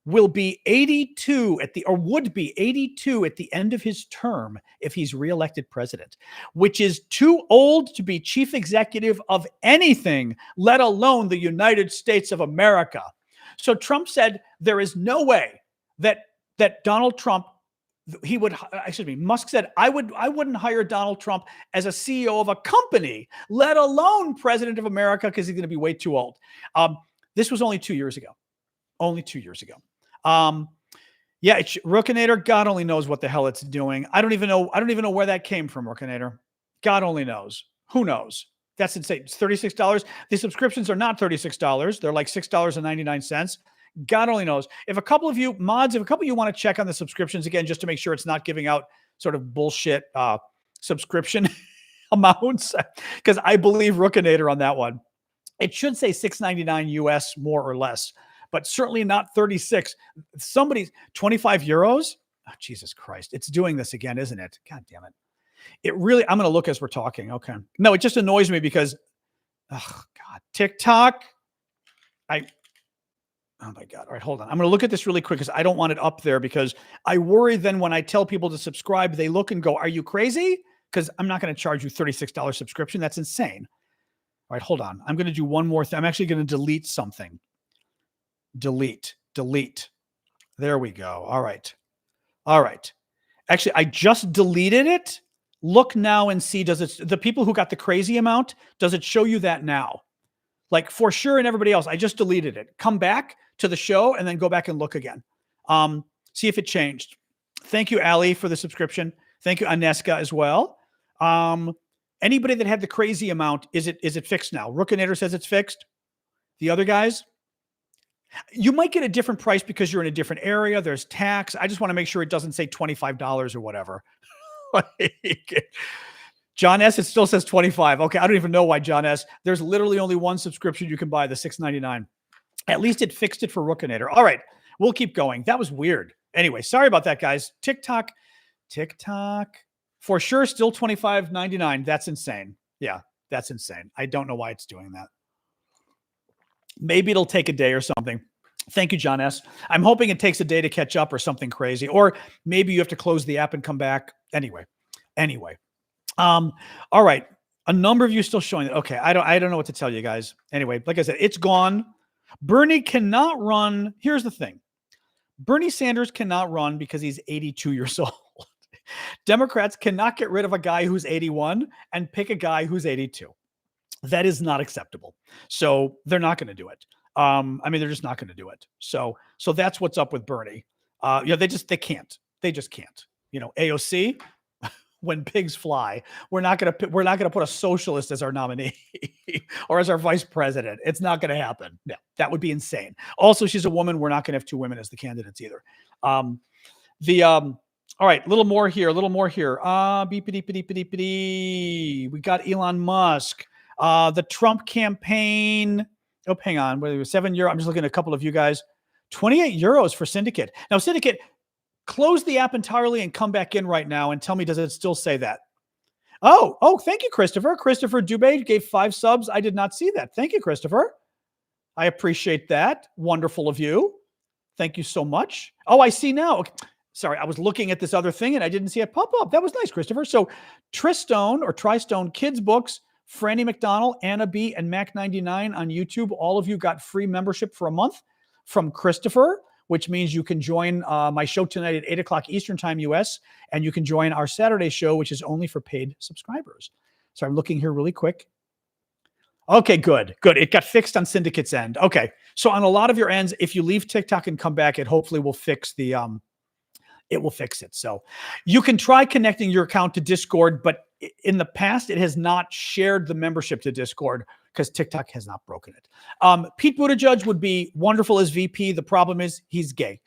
will be 82 would be 82 at the end of his term if he's reelected president, which is too old to be chief executive of anything, let alone the United States of America. So Trump said there is no way that Donald Trump, Musk said, I wouldn't hire Donald Trump as a CEO of a company, let alone president of America, because he's going to be way too old. This was only 2 years ago. Only 2 years ago. It's Rookinator. God only knows what the hell it's doing. I don't even know where that came from, Rookinator. God only knows. Who knows? That's insane. It's $36. The subscriptions are not $36. They're like $6.99. God only knows. If a couple of you want to check on the subscriptions again, just to make sure it's not giving out sort of bullshit subscription amounts, because I believe Rookinator on that one. It should say $6.99 US more or less, but certainly not 36. Somebody's 25 euros. Oh, Jesus Christ. It's doing this again, isn't it? God damn it. It really, I'm going to look as we're talking. Okay. No, it just annoys me because, oh God, TikTok. Oh my God. All right, hold on. I'm going to look at this really quick because I don't want it up there because I worry then when I tell people to subscribe, they look and go, are you crazy? Because I'm not going to charge you $36 subscription. That's insane. All right, hold on. I'm going to do one more thing. I'm actually going to delete something. Delete. There we go. All right. Actually, I just deleted it. Look now and see, does it, the people who got the crazy amount, does it show you that now? Like for sure and everybody else, I just deleted it. Come back to the show and then go back and look again. See if it changed. Thank you, Ali, for the subscription. Thank you, Aneska, as well. Anybody that had the crazy amount, is it fixed now? Rookinator says it's fixed. The other guys, you might get a different price because you're in a different area. There's tax. I just want to make sure it doesn't say $25 or whatever. John S., it still says 25. Okay, I don't even know why, John S. There's literally only one subscription you can buy, the $6.99. At least it fixed it for Rookinator. All right, we'll keep going. That was weird. Anyway, sorry about that, guys. TikTok, for sure, still $25.99. That's insane. Yeah, that's insane. I don't know why it's doing that. Maybe it'll take a day or something. Thank you, John S. I'm hoping it takes a day to catch up or something crazy. Or maybe you have to close the app and come back. Anyway. All right. A number of you still showing it. Okay. I don't know what to tell you guys. Anyway, like I said, it's gone. Bernie cannot run. Here's the thing. Bernie Sanders cannot run because he's 82 years old. Democrats cannot get rid of a guy who's 81 and pick a guy who's 82. That is not acceptable. So they're not going to do it. They're just not going to do it. So that's what's up with Bernie. They can't. They just can't. AOC, when pigs fly, we're not going to put a socialist as our nominee or as our vice president. It's not going to happen. No, that would be insane. Also, she's a woman. We're not going to have two women as the candidates either. All right, a little more here. We got Elon Musk, the Trump campaign. Oh, hang on. Whether it was €7. I'm just looking at a couple of you guys. 28 euros for Syndicate. Now, Syndicate, close the app entirely and come back in right now and tell me, does it still say that? Oh, thank you, Christopher. Christopher Dubé gave 5 subs. I did not see that. Thank you, Christopher. I appreciate that. Wonderful of you. Thank you so much. Oh, I see now. Okay. Sorry, I was looking at this other thing and I didn't see it pop up. That was nice, Christopher. So Tristone Kids Books, Franny McDonald, Anna B, and Mac99 on YouTube. All of you got free membership for a month from Christopher, which means you can join my show tonight at 8 o'clock Eastern Time US, and you can join our Saturday show, which is only for paid subscribers. So I'm looking here really quick. Okay, good. It got fixed on Syndicate's end. Okay, so on a lot of your ends, if you leave TikTok and come back, it hopefully will fix the it will fix it. So you can try connecting your account to Discord, but in the past, it has not shared the membership to Discord because TikTok has not broken it. Pete Buttigieg would be wonderful as VP. The problem is he's gay.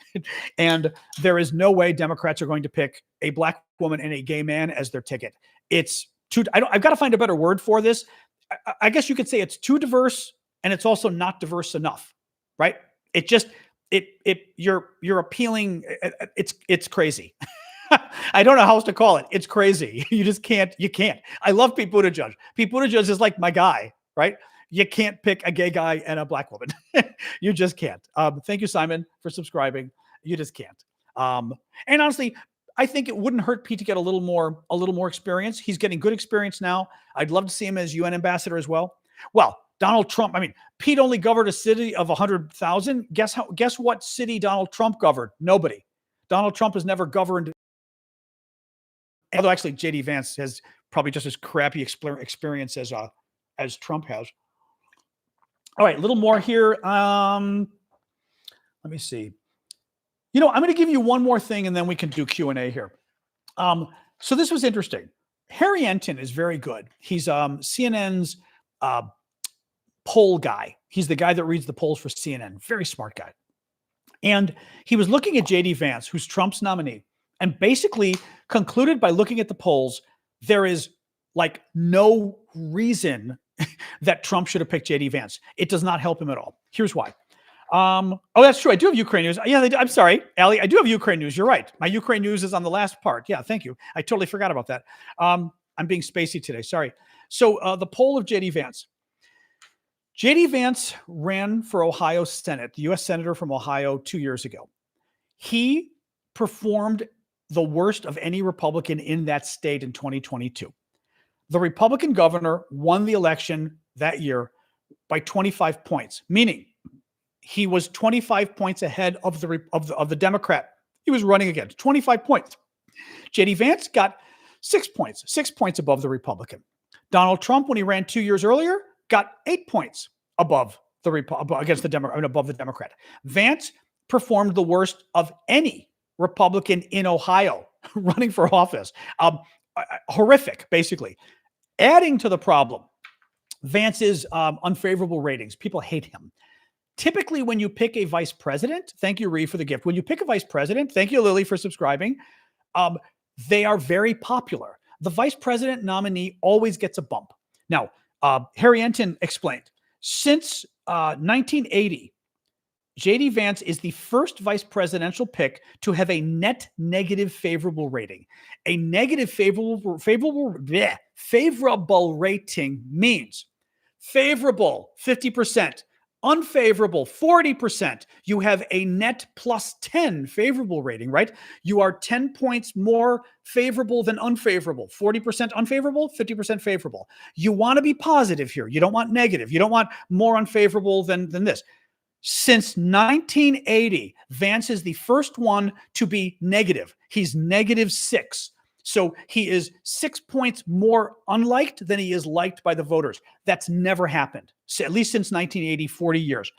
And there is no way Democrats are going to pick a black woman and a gay man as their ticket. It's too, I've got to find a better word for this. I guess you could say it's too diverse and it's also not diverse enough, right? It just, you're appealing. It's crazy. I don't know how else to call it. It's crazy. You can't. I love Pete Buttigieg. Pete Buttigieg is like my guy, right? You can't pick a gay guy and a black woman. You just can't. Thank you, Simon, for subscribing. You just can't. And honestly, I think it wouldn't hurt Pete to get a little more experience. He's getting good experience now. I'd love to see him as UN ambassador as well. Well, Donald Trump, Pete only governed a city of 100,000. Guess what city Donald Trump governed? Nobody. Donald Trump has never governed. Although actually JD Vance has probably just as crappy experience as Trump has. All right, a little more here. Let me see. I'm going to give you one more thing and then we can do Q&A here. So this was interesting. Harry Enton is very good. He's CNN's poll guy. He's the guy that reads the polls for CNN. Very smart guy. And he was looking at JD Vance, who's Trump's nominee, and basically concluded by looking at the polls, there is like no reason that Trump should have picked JD Vance. It does not help him at all. Here's why. Oh, that's true. I do have Ukraine news. Yeah, I'm sorry, Ali. I do have Ukraine news. You're right. My Ukraine news is on the last part. Yeah, thank you. I totally forgot about that. I'm being spacey today. Sorry. So the poll of JD Vance. JD Vance ran for Ohio Senate, the U.S. Senator from Ohio 2 years ago. He performed the worst of any Republican in that state in 2022. The Republican governor won the election that year by 25 points, meaning he was 25 points ahead of the Democrat he was running against. 25 points. JD Vance got 6 points above the Republican. Donald Trump, when he ran 2 years earlier, got 8 points above above the Democrat. Vance performed the worst of any Republican in Ohio running for office. Horrific, basically. Adding to the problem, Vance's unfavorable ratings. People hate him. Typically, when you pick a vice president, thank you, Ree, for the gift. When you pick a vice president, thank you, Lily, for subscribing. They are very popular. The vice president nominee always gets a bump. Now, Harry Enton explained, since 1980, JD Vance is the first vice presidential pick to have a net negative favorable rating. A negative favorable rating means favorable 50%, unfavorable 40%. You have a net plus 10 favorable rating, right? You are 10 points more favorable than unfavorable. 40% unfavorable, 50% favorable. You want to be positive here. You don't want negative. You don't want more unfavorable than this. Since 1980, Vance is the first one to be negative. He's -6. So he is 6 points more unliked than he is liked by the voters. That's never happened, at least since 1980, 40 years.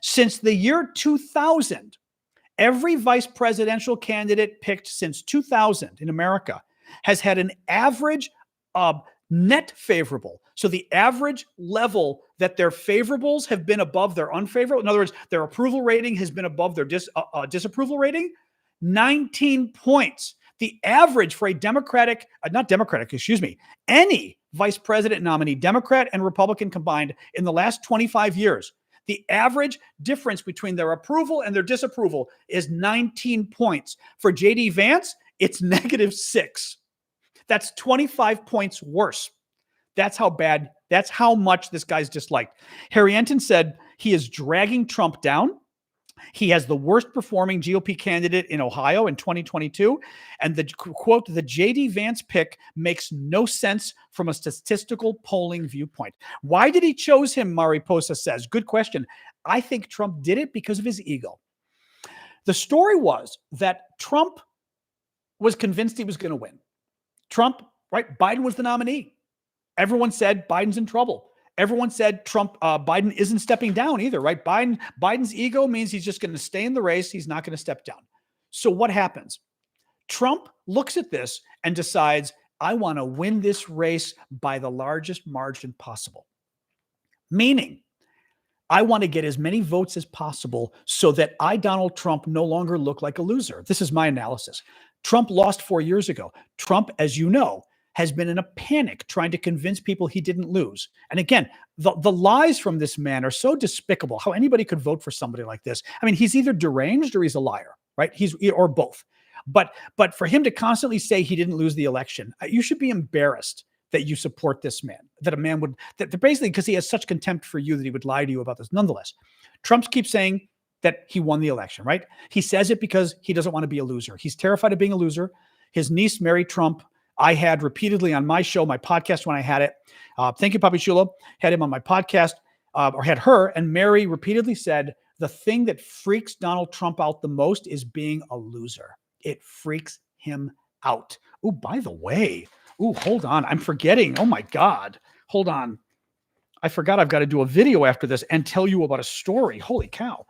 Since the year 2000, every vice presidential candidate picked since 2000 in America has had an average net favorable. So the average level that their favorables have been above their unfavorable. In other words, their approval rating has been above their disapproval rating, 19 points. The average for a any vice president nominee, Democrat and Republican combined, in the last 25 years, the average difference between their approval and their disapproval is 19 points. For JD Vance, it's -6. That's 25 points worse. That's how bad, that's how much this guy's disliked. Harry Enton said he is dragging Trump down. He has the worst performing GOP candidate in Ohio in 2022. And the quote, the JD Vance pick makes no sense from a statistical polling viewpoint. Why did he choose him? Mariposa says. Good question. I think Trump did it because of his ego. The story was that Trump was convinced he was going to win. Trump, right? Biden was the nominee. Everyone said Biden's in trouble. Everyone said Biden isn't stepping down either, right? Biden's ego means he's just going to stay in the race. He's not going to step down. So what happens? Trump looks at this and decides, I want to win this race by the largest margin possible. Meaning, I want to get as many votes as possible so that I, Donald Trump, no longer look like a loser. This is my analysis. Trump lost 4 years ago. Trump, as you know, has been in a panic trying to convince people he didn't lose. And again, the lies from this man are so despicable. How anybody could vote for somebody like this. I mean, he's either deranged or he's a liar, right? Or both. But for him to constantly say he didn't lose the election, you should be embarrassed that you support this man, that a man would, that basically because he has such contempt for you that he would lie to you about this. Nonetheless, Trump keeps saying that he won the election, right? He says it because he doesn't want to be a loser. He's terrified of being a loser. His niece, Mary Trump, I had repeatedly on my show, my podcast when I had it. Thank you, Papi Chulo. Had him on my podcast, or had her, and Mary repeatedly said, the thing that freaks Donald Trump out the most is being a loser. It freaks him out. Oh, by the way, hold on. I'm forgetting. Oh, my God. Hold on. I forgot I've got to do a video after this and tell you about a story. Holy cow.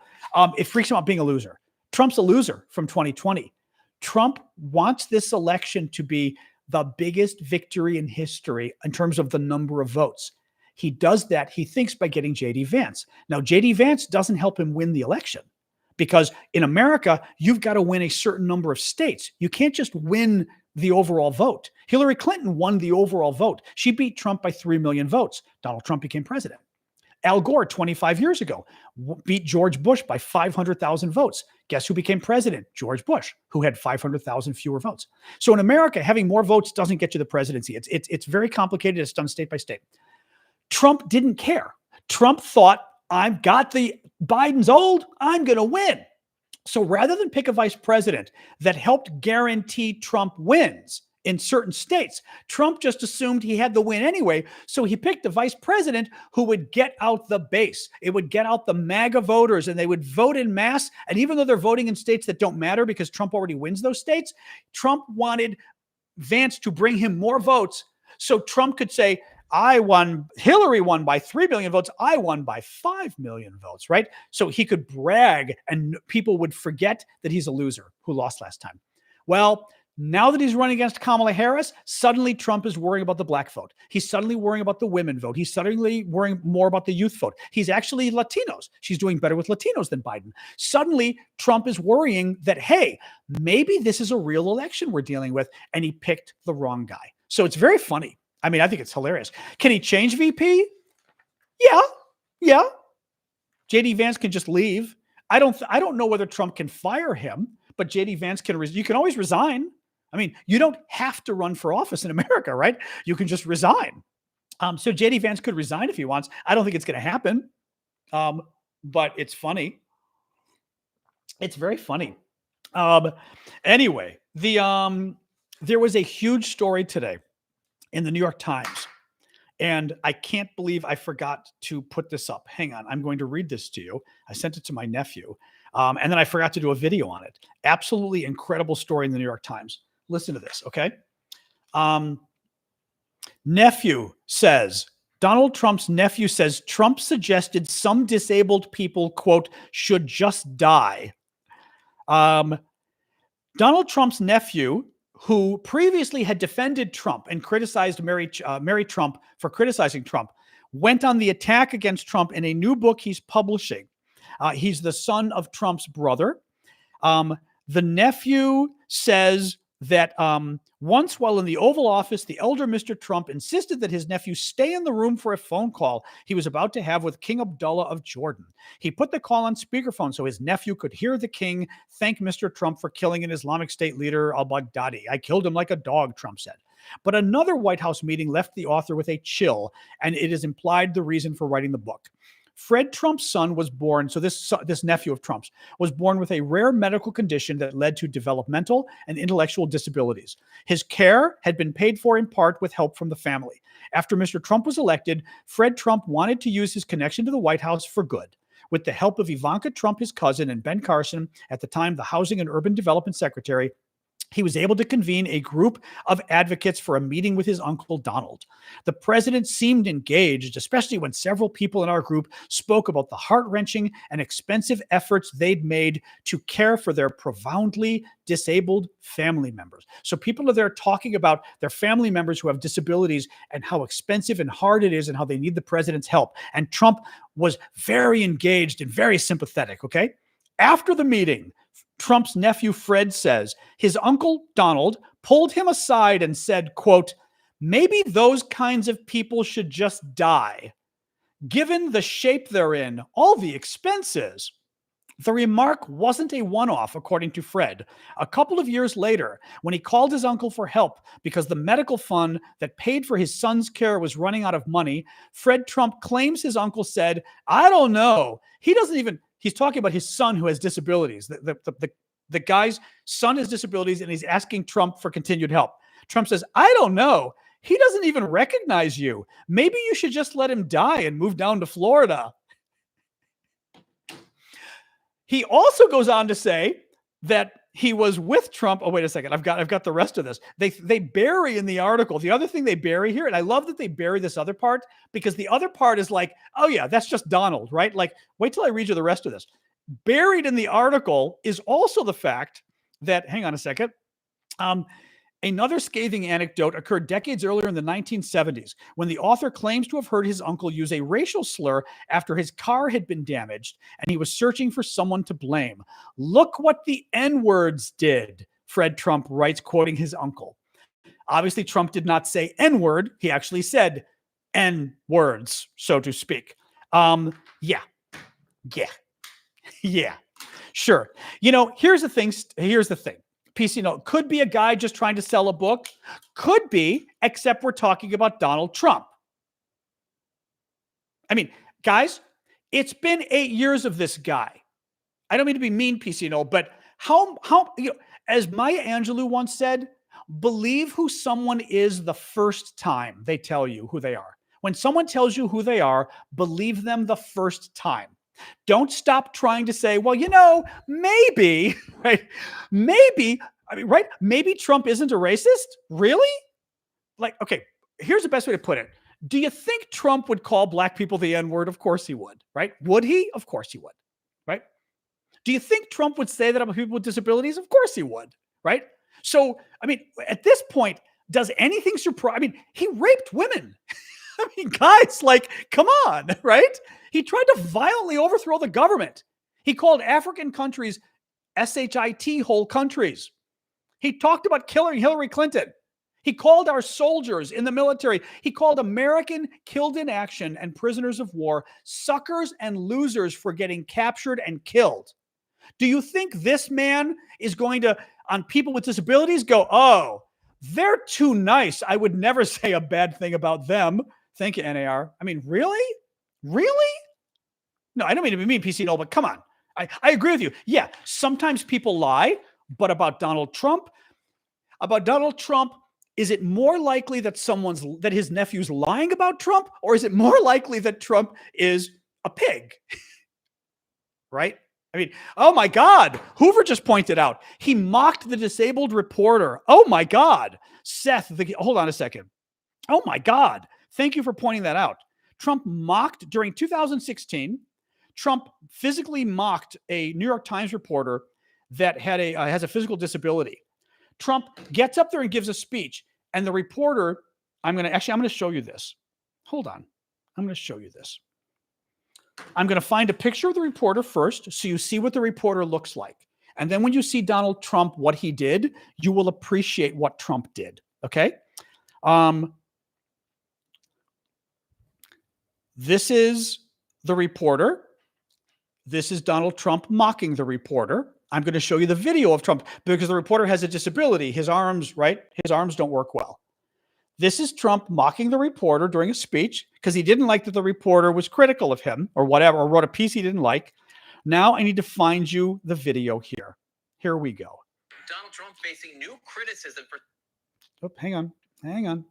It freaks him out being a loser. Trump's a loser from 2020. Trump wants this election to be the biggest victory in history in terms of the number of votes. He does that, he thinks, by getting JD Vance. Now, JD Vance doesn't help him win the election because in America, you've got to win a certain number of states. You can't just win the overall vote. Hillary Clinton won the overall vote. She beat Trump by 3 million votes. Donald Trump became president. Al Gore, 25 years ago, beat George Bush by 500,000 votes. Guess who became president? George Bush, who had 500,000 fewer votes. So in America, having more votes doesn't get you the presidency. It's very complicated. It's done state by state. Trump didn't care. Trump thought, Biden's old, I'm going to win. So rather than pick a vice president that helped guarantee Trump wins in certain states, Trump just assumed he had the win anyway. So he picked a vice president who would get out the base. It would get out the MAGA voters, and they would vote in mass. And even though they're voting in states that don't matter because Trump already wins those states, Trump wanted Vance to bring him more votes so Trump could say, Hillary won by 3 million votes. I won by 5 million votes, right? So he could brag and people would forget that he's a loser who lost last time. Well, now that he's running against Kamala Harris, suddenly Trump is worrying about the black vote. He's suddenly worrying about the women vote. He's suddenly worrying more about the youth vote. He's actually Latinos. She's doing better with Latinos than Biden. Suddenly, Trump is worrying that, hey, maybe this is a real election we're dealing with, and he picked the wrong guy. So it's very funny. I mean, I think it's hilarious. Can he change VP? Yeah. JD Vance can just leave. I don't know whether Trump can fire him, but JD Vance you can always resign. I mean, you don't have to run for office in America, right? You can just resign. So JD Vance could resign if he wants. I don't think it's going to happen. But it's funny. It's very funny. Anyway, there was a huge story today in the New York Times. And I can't believe I forgot to put this up. Hang on. I'm going to read this to you. I sent it to my nephew. And then I forgot to do a video on it. Absolutely incredible story in the New York Times. Listen to this, okay? Donald Trump's nephew says Trump suggested some disabled people, quote, should just die. Donald Trump's nephew, who previously had defended Trump and criticized Mary Trump for criticizing Trump, went on the attack against Trump in a new book he's publishing. He's the son of Trump's brother. The nephew says that once while in the Oval Office, the elder Mr. Trump insisted that his nephew stay in the room for a phone call he was about to have with King Abdullah of Jordan. He put the call on speakerphone so his nephew could hear the king thank Mr. Trump for killing an Islamic State leader, al-Baghdadi. I killed him like a dog, Trump said. But another White House meeting left the author with a chill, and it is implied the reason for writing the book. Fred Trump's son was born, so this nephew of Trump's was born with a rare medical condition that led to developmental and intellectual disabilities. His care had been paid for in part with help from the family. After Mr. Trump was elected, Fred Trump wanted to use his connection to the White House for good. With the help of Ivanka Trump, his cousin, and Ben Carson, at the time the Housing and Urban Development Secretary, he was able to convene a group of advocates for a meeting with his uncle Donald. The president seemed engaged, especially when several people in our group spoke about the heart-wrenching and expensive efforts they'd made to care for their profoundly disabled family members. So people are there talking about their family members who have disabilities and how expensive and hard it is and how they need the president's help. And Trump was very engaged and very sympathetic, okay? After the meeting, Trump's nephew Fred says his uncle Donald pulled him aside and said, quote, maybe those kinds of people should just die. Given the shape they're in, all the expenses. The remark wasn't a one-off, according to Fred. A couple of years later, when he called his uncle for help because the medical fund that paid for his son's care was running out of money, Fred Trump claims his uncle said, I don't know. He's talking about his son who has disabilities. The guy's son has disabilities, and he's asking Trump for continued help. Trump says, I don't know. He doesn't even recognize you. Maybe you should just let him die and move down to Florida. He also goes on to say that he was with Trump. Oh, wait a second. I've got the rest of this. They bury in the article. The other thing they bury here, and I love that they bury this other part, because the other part is like, oh yeah, that's just Donald, right? Like, wait till I read you the rest of this. Buried in the article is also the fact that, hang on a second, another scathing anecdote occurred decades earlier in the 1970s when the author claims to have heard his uncle use a racial slur after his car had been damaged and he was searching for someone to blame. Look what the N-words did, Fred Trump writes, quoting his uncle. Obviously, Trump did not say N-word. He actually said N-words, so to speak. Yeah. Sure. Here's the thing. PC note, could be a guy just trying to sell a book. Could be, except we're talking about Donald Trump. I mean, Guys, it's been 8 years of this guy. I don't mean to be mean, PC Noel, but how as Maya Angelou once said, believe who someone is the first time they tell you who they are. When someone tells you who they are, believe them the first time. Don't stop trying to say, well, maybe, right? Maybe, right? Maybe Trump isn't a racist? Really? Like, okay, here's the best way to put it. Do you think Trump would call black people the N-word? Of course he would, right? Would he? Of course he would, right? Do you think Trump would say that about people with disabilities? Of course he would, right? So, at this point, does anything surprise? He raped women. Guys, come on, right? He tried to violently overthrow the government. He called African countries SHIT whole countries. He talked about killing Hillary Clinton. He called our soldiers in the military. He called American killed in action and prisoners of war suckers and losers for getting captured and killed. Do you think this man is going to, on people with disabilities, go, oh, they're too nice. I would never say a bad thing about them. Thank you, NAR. Really? Really? No, I don't mean to be mean, PC Noel, but come on. I agree with you. Yeah, sometimes people lie, but about Donald Trump, is it more likely that his nephew's lying about Trump, or is it more likely that Trump is a pig? Right? Oh my God. Hoover just pointed out he mocked the disabled reporter. Oh my God. Seth, hold on a second. Oh my God. Thank you for pointing that out. Trump mocked during 2016. Trump physically mocked a New York Times reporter that has a physical disability. Trump gets up there and gives a speech, and the reporter, I'm going to show you this. Hold on. I'm going to show you this. I'm going to find a picture of the reporter first, so you see what the reporter looks like. And then when you see Donald Trump, what he did, you will appreciate what Trump did. Okay? This is the reporter. This is Donald Trump mocking the reporter. I'm going to show you the video of Trump because the reporter has a disability. His arms, right? His arms don't work well. This is Trump mocking the reporter during a speech because he didn't like that the reporter was critical of him or whatever, or wrote a piece he didn't like. Now I need to find you the video here. Here we go.
Donald Trump facing new criticism for...
Oh, hang on.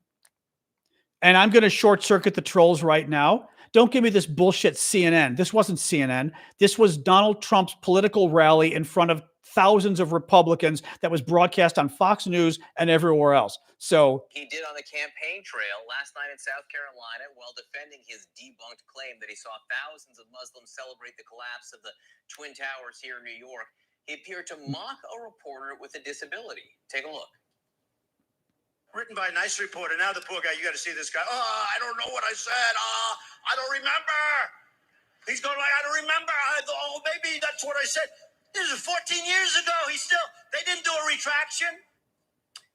And I'm going to short circuit the trolls right now. Don't give me this bullshit CNN. This wasn't CNN. This was Donald Trump's political rally in front of thousands of Republicans that was broadcast on Fox News and everywhere else. So
he did on the campaign trail last night in South Carolina while defending his debunked claim that he saw thousands of Muslims celebrate the collapse of the Twin Towers here in New York. He appeared to mock a reporter with a disability. Take a look.
Written by a nice reporter. Now the poor guy, you got to see this guy. Oh, I don't know what I said. I don't remember. He's going like, I don't remember. Maybe that's what I said. This is 14 years ago. They didn't do a retraction.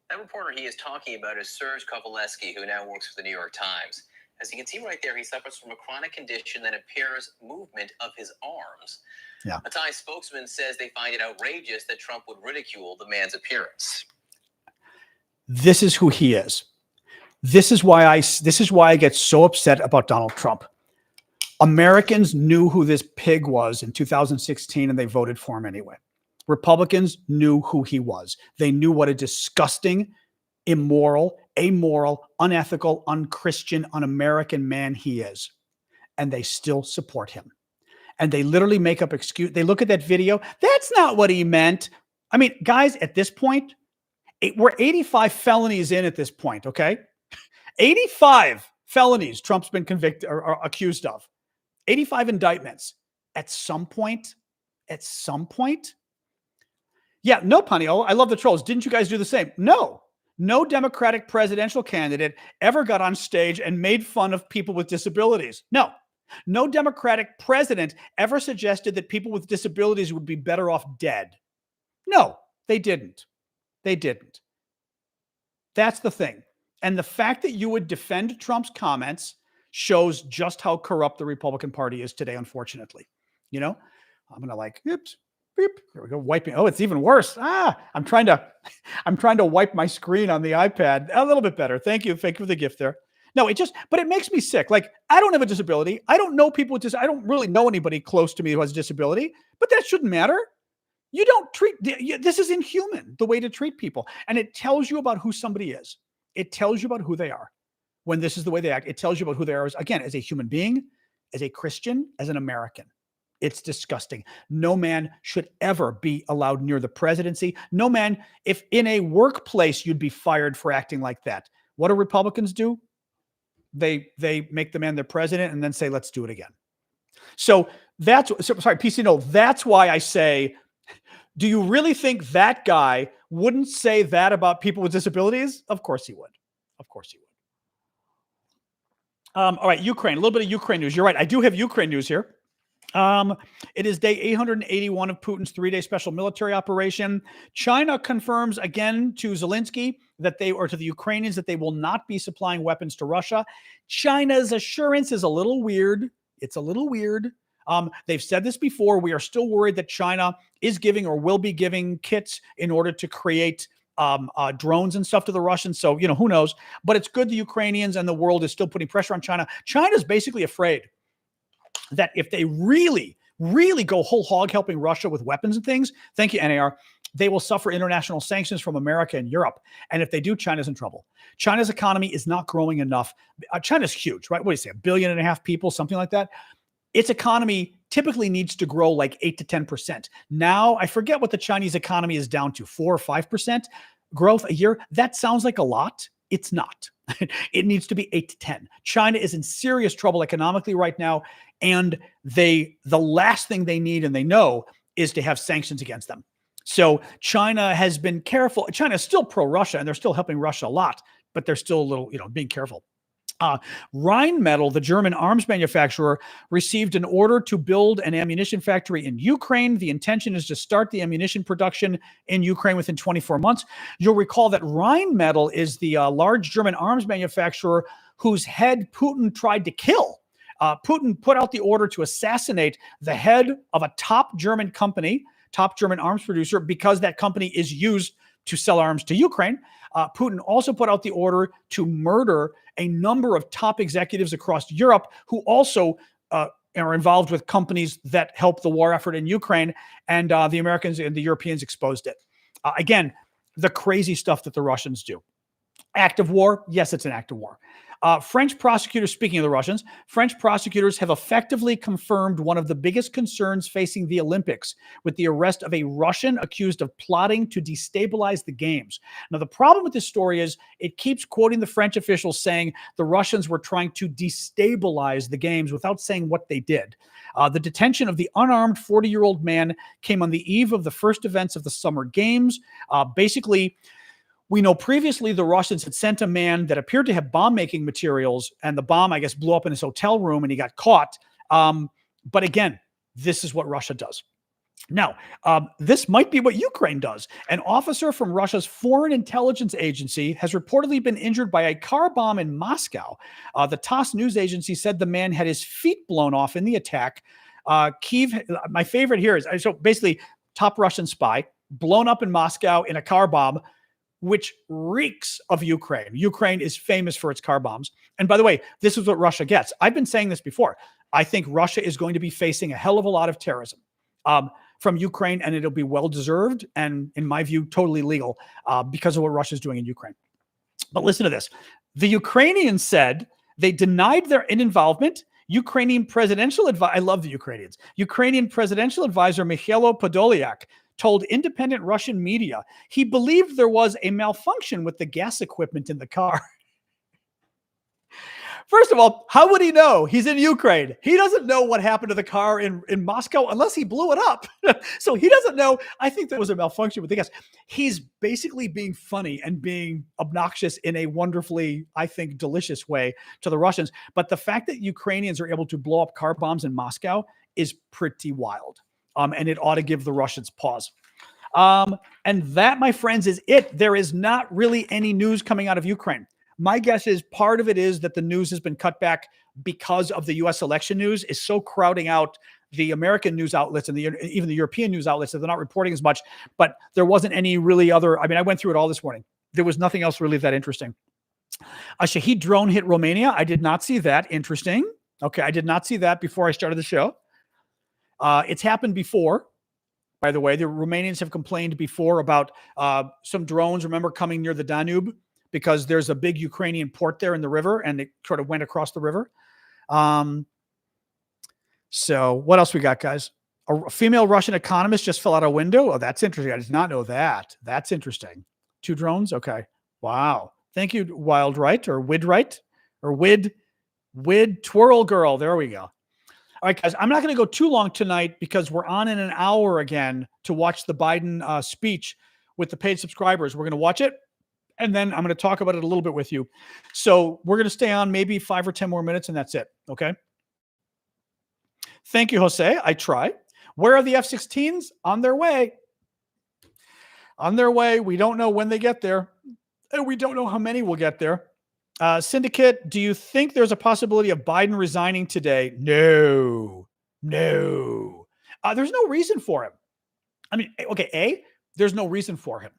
That reporter he is talking about is Serge Kovaleski, who now works for the New York Times. As you can see right there, he suffers from a chronic condition that impairs movement of his arms.
Yeah.
A Thai spokesman says they find it outrageous that Trump would ridicule the man's appearance.
This is who he is. This is why I get so upset about Donald Trump. Americans knew who this pig was in 2016 and they voted for him anyway. Republicans knew who he was. They knew what a disgusting, immoral, amoral, unethical, unchristian, un-American man he is. And they still support him. And they literally make up excuse. They look at that video. That's not what he meant. Guys, at this point, we're 85 felonies in at this point, okay? 85 felonies Trump's been convicted or accused of. 85 indictments. At some point, yeah, no, Ponyo, I love the trolls. Didn't you guys do the same? No Democratic presidential candidate ever got on stage and made fun of people with disabilities. No Democratic president ever suggested that people with disabilities would be better off dead. No, they didn't. That's the thing. And the fact that you would defend Trump's comments shows just how corrupt the Republican Party is today, unfortunately. I'm going to oops, beep, here we go, wiping. Oh, it's even worse. I'm trying to wipe my screen on the iPad. A little bit better. Thank you for the gift there. No, but it makes me sick. Like, I don't have a disability. I don't know people with I don't really know anybody close to me who has a disability, but that shouldn't matter. You don't this is inhuman, the way to treat people. And it tells you about who somebody is. It tells you about who they are. When this is the way they act, it tells you about who they are, again, as a human being, as a Christian, as an American. It's disgusting. No man should ever be allowed near the presidency. No man, if in a workplace you'd be fired for acting like that. What do Republicans do? They make the man their president and then say, let's do it again. Sorry, PC, no, that's why I say, do you really think that guy wouldn't say that about people with disabilities? Of course he would. Of course he would. All right, Ukraine, a little bit of Ukraine news. You're right. I do have Ukraine news here. It is day 881 of Putin's 3-day special military operation. China confirms again to Zelensky to the Ukrainians that they will not be supplying weapons to Russia. China's assurance is a little weird. It's a little weird. They've said this before. We are still worried that China is giving or will be giving kits in order to create drones and stuff to the Russians. So, who knows? But it's good the Ukrainians and the world is still putting pressure on China. China's basically afraid that if they really, really go whole hog helping Russia with weapons and things, thank you, NAR, they will suffer international sanctions from America and Europe. And if they do, China's in trouble. China's economy is not growing enough. China's huge, right? What do you say, 1.5 billion people, something like that? Its economy typically needs to grow like 8 to 10%. Now, I forget what the Chinese economy is down to, 4 or 5% growth a year. That sounds like a lot. It's not. It needs to be 8 to 10. China is in serious trouble economically right now, and the last thing they need and they know is to have sanctions against them. So China has been careful. China is still pro-Russia, and they're still helping Russia a lot, but they're still a little, being careful. Rheinmetall, the German arms manufacturer, received an order to build an ammunition factory in Ukraine. The intention is to start the ammunition production in Ukraine within 24 months. You'll recall that Rheinmetall is the large German arms manufacturer whose head Putin tried to kill. Putin put out the order to assassinate the head of a top German company, top German arms producer, because that company is used to sell arms to Ukraine. Putin also put out the order to murder a number of top executives across Europe who also are involved with companies that help the war effort in Ukraine, and the Americans and the Europeans exposed it. Again, the crazy stuff that the Russians do. Act of war? Yes, it's an act of war. French prosecutors, speaking of the Russians, French prosecutors have effectively confirmed one of the biggest concerns facing the Olympics with the arrest of a Russian accused of plotting to destabilize the games. Now, the problem with this story is it keeps quoting the French officials saying the Russians were trying to destabilize the games without saying what they did. The detention of the unarmed 40-year-old man came on the eve of the first events of the Summer Games. Basically, we know previously the Russians had sent a man that appeared to have bomb-making materials, and the bomb, I guess, blew up in his hotel room, and he got caught. But again, this is what Russia does. Now, this might be what Ukraine does. An officer from Russia's foreign intelligence agency has reportedly been injured by a car bomb in Moscow. The TASS news agency said the man had his feet blown off in the attack. Kyiv, my favorite here is, so basically, top Russian spy, blown up in Moscow in a car bomb, which reeks of Ukraine. Ukraine is famous for its car bombs. And by the way, this is what Russia gets. I've been saying this before. I think Russia is going to be facing a hell of a lot of terrorism from Ukraine, and it'll be well-deserved and, in my view, totally legal because of what Russia is doing in Ukraine. But listen to this. The Ukrainians said they denied their involvement. Ukrainian presidential advisor, I love the Ukrainians. Ukrainian presidential advisor Mikhailo Podolyak told independent Russian media he believed there was a malfunction with the gas equipment in the car. First of all, how would he know? He's in Ukraine. He doesn't know what happened to the car in Moscow unless he blew it up. So he doesn't know. I think there was a malfunction with the gas. He's basically being funny and being obnoxious in a wonderfully, I think, delicious way to the Russians. But the fact that Ukrainians are able to blow up car bombs in Moscow is pretty wild. And it ought to give the Russians pause. And that, my friends, is it. There is not really any news coming out of Ukraine. My guess is part of it is that the news has been cut back because of the U.S. election news is so crowding out the American news outlets and even the European news outlets that they're not reporting as much. But there wasn't any really other. I mean, I went through it all this morning. There was nothing else really that interesting. A Shahed drone hit Romania. I did not see that. Interesting. Okay, I did not see that before I started the show. It's happened before, by the way. The Romanians have complained before about some drones, remember, coming near the Danube because there's a big Ukrainian port there in the river, and it sort of went across the river. So what else we got, guys? A female Russian economist just fell out a window. Oh, that's interesting. I did not know that. That's interesting. 2 drones. Okay. Wow. Thank you, Wildright or Widright or Wid Twirl Girl. There we go. All right, guys. I'm not going to go too long tonight because we're on in an hour again to watch the Biden speech with the paid subscribers. We're going to watch it, and then I'm going to talk about it a little bit with you. So we're going to stay on maybe 5 or 10 more minutes, and that's it. Okay. Thank you, Jose. I try. Where are the F-16s? On their way. On their way. We don't know when they get there. And we don't know how many will get there. Syndicate, do you think there's a possibility of Biden resigning today? No. There's no reason for him. I mean, okay, there's no reason for him.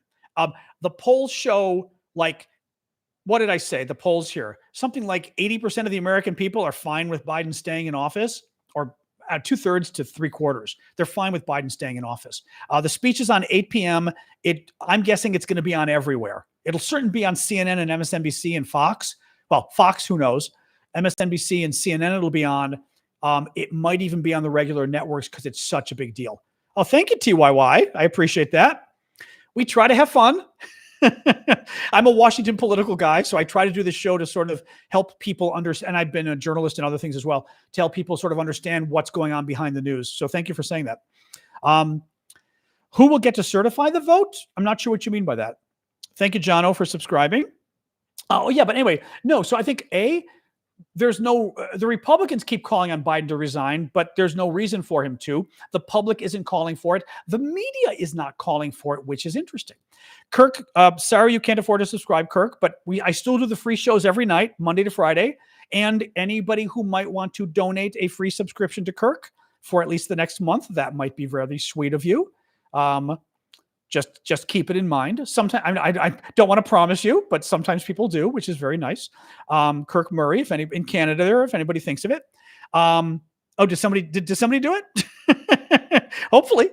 The polls show, like, what did I say? The polls here, something like 80% of the American people are fine with Biden staying in office, or 2/3 to 3/4. They're fine with Biden staying in office. The speech is on 8 p.m. I'm guessing it's going to be on everywhere. It'll certainly be on CNN and MSNBC and Fox. Well, Fox, who knows? MSNBC and CNN it'll be on. It might even be on the regular networks because it's such a big deal. Oh, thank you, TYY. I appreciate that. We try to have fun. I'm a Washington political guy, so I try to do this show to sort of help people understand. And I've been a journalist and other things as well, to help people sort of understand what's going on behind the news. So thank you for saying that. Who will get to certify the vote? I'm not sure what you mean by that. Thank you, Jono, for subscribing. Oh, yeah, but anyway, no. So I think, there's no, the Republicans keep calling on Biden to resign, but there's no reason for him to. The public isn't calling for it. The media is not calling for it, which is interesting. Kirk, sorry you can't afford to subscribe, Kirk, but I still do the free shows every night, Monday to Friday. And anybody who might want to donate a free subscription to Kirk for at least the next month, that might be very sweet of you. Just keep it in mind. Sometimes I don't want to promise you, but sometimes people do, which is very nice. Kirk Murray, in Canada there, if anybody thinks of it. Did somebody do it? Hopefully.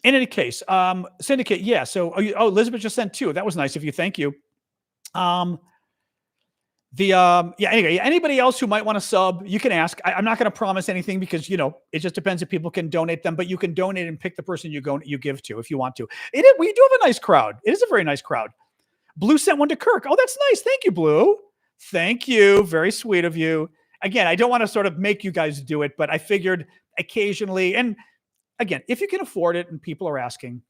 In any case, Syndicate, yeah. So Elizabeth just sent 2. That was nice of you. Thank you. Anyway, anybody else who might want to sub, you can ask. I'm not going to promise anything because, it just depends if people can donate them, but you can donate and pick the person you give to if you want to. We do have a nice crowd. It is a very nice crowd. Blue sent one to Kirk. Oh, that's nice. Thank you, Blue. Thank you. Very sweet of you. Again, I don't want to sort of make you guys do it, but I figured occasionally, and again, if you can afford it and people are asking,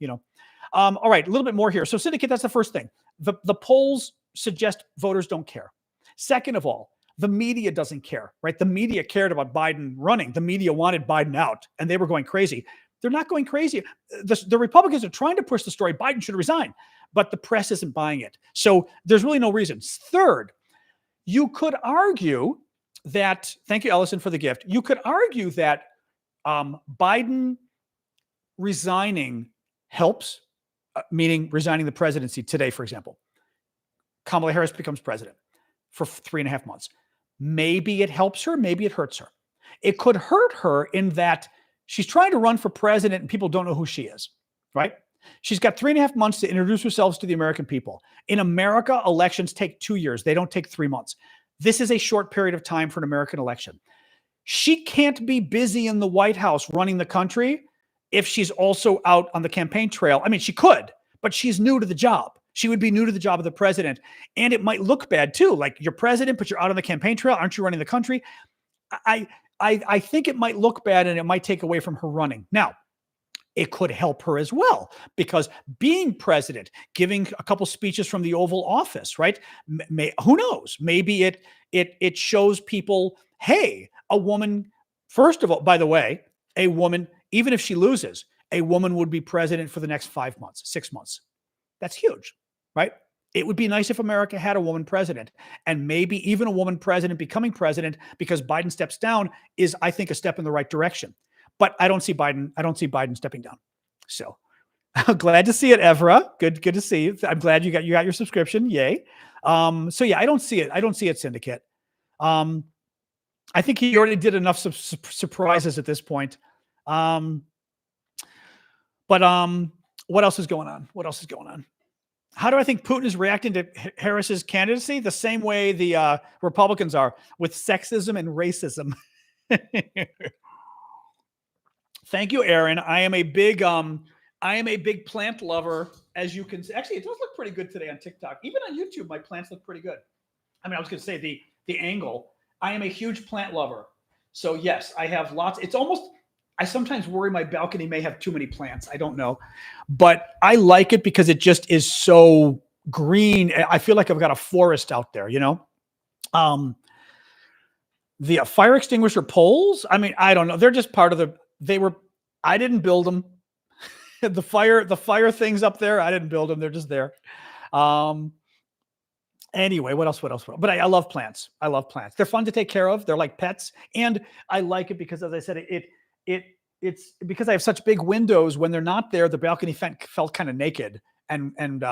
all right, a little bit more here. So Syndicate, that's the first thing. The polls suggest voters don't care. Second of all, the media doesn't care, right? The media cared about Biden running. The media wanted Biden out, and they were going crazy. They're not going crazy. The Republicans are trying to push the story Biden should resign, but the press isn't buying it. So there's really no reason. Third, you could argue that, thank you, Ellison, for the gift. You could argue that Biden resigning helps, meaning resigning the presidency today, for example. Kamala Harris becomes president for 3.5 months. Maybe it helps her, maybe it hurts her. It could hurt her in that she's trying to run for president and people don't know who she is, right? She's got 3.5 months to introduce herself to the American people. In America, elections take 2 years. They don't take 3 months. This is a short period of time for an American election. She can't be busy in the White House running the country if she's also out on the campaign trail. I mean, she could, but she's new to the job. She would be new to the job of the president. And it might look bad too. Like, you're president, but you're out on the campaign trail. Aren't you running the country? I think it might look bad and it might take away from her running. Now, it could help her as well, because being president, giving a couple speeches from the Oval Office, right? Who knows? Maybe it shows people, hey, a woman, first of all, by the way, a woman, even if she loses, a woman would be president for the next 5 months, 6 months. That's huge, right? It would be nice if America had a woman president, and maybe even a woman president becoming president because Biden steps down is, I think, a step in the right direction. But I don't see Biden stepping down. So Glad to see it, Evra. Good to see you. I'm glad you got your subscription. Yay. So yeah, I don't see it. I don't see it, Syndicate. I think he already did enough surprises at this point. But what else is going on? What else is going on? How do I think Putin is reacting to Harris's candidacy? The same way the Republicans are, with sexism and racism. Thank you, Aaron. I am a big plant lover, as you can see. Actually, it does look pretty good today on TikTok. Even on YouTube, my plants look pretty good. I mean, I was going to say the angle. I am a huge plant lover. So yes, I have lots. It's almost, I sometimes worry my balcony may have too many plants. I don't know, but I like it because it just is so green. I feel like I've got a forest out there, you know? The fire extinguisher poles. I mean, I don't know. They're just part of I didn't build them. the fire things up there, I didn't build them. They're just there. Anyway, what else? But I love plants. I love plants. They're fun to take care of. They're like pets. And I like it because, as I said, it's because I have such big windows. When they're not there, the balcony felt kind of naked and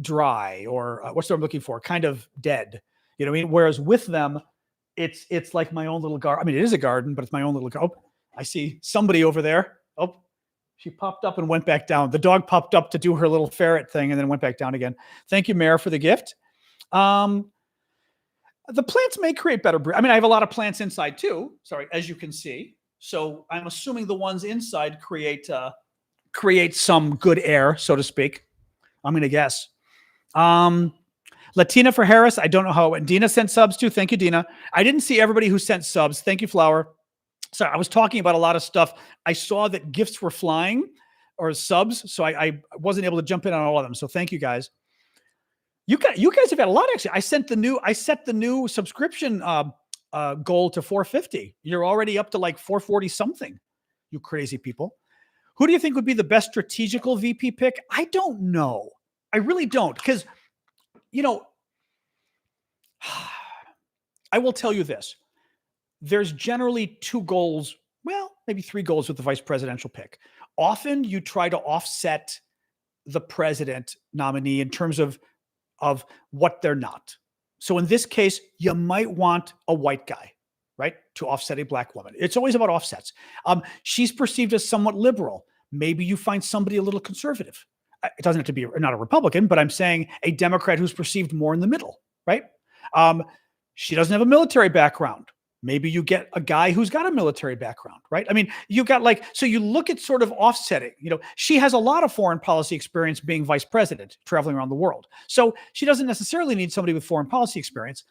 dry, or what's the word I'm looking for? Kind of dead. You know what I mean? Whereas with them, it's like my own little garden. I mean, it is a garden, but it's my own little garden. Oh, I see somebody over there. Oh, she popped up and went back down. The dog popped up to do her little ferret thing and then went back down again. Thank you, Mayor, for the gift. The plants may create better. I mean, I have a lot of plants inside too. Sorry, as you can see. So I'm assuming the ones inside create some good air, so to speak. I'm going to guess. Latina for Harris. I don't know how it went. Dina sent subs too. Thank you, Dina. I didn't see everybody who sent subs. Thank you, Flower. Sorry, I was talking about a lot of stuff. I saw that gifts were flying or subs, so I wasn't able to jump in on all of them. So thank you, guys. You guys have had a lot, actually. I set the new subscription goal to 450. You're already up to like 440 something. You crazy people. Who do you think would be the best strategical VP pick? I don't know. I really don't, because, you know, I will tell you this. There's generally two goals, well, maybe three goals with the vice presidential pick. Often you try to offset the president nominee in terms of what they're not. So in this case, you might want a white guy, right, to offset a black woman. It's always about offsets. She's perceived as somewhat liberal. Maybe you find somebody a little conservative. It doesn't have to be not a Republican, but I'm saying a Democrat who's perceived more in the middle, right? She doesn't have a military background. Maybe you get a guy who's got a military background, right? I mean, you got so you look at sort of offsetting. You know, she has a lot of foreign policy experience being vice president, traveling around the world. So she doesn't necessarily need somebody with foreign policy experience.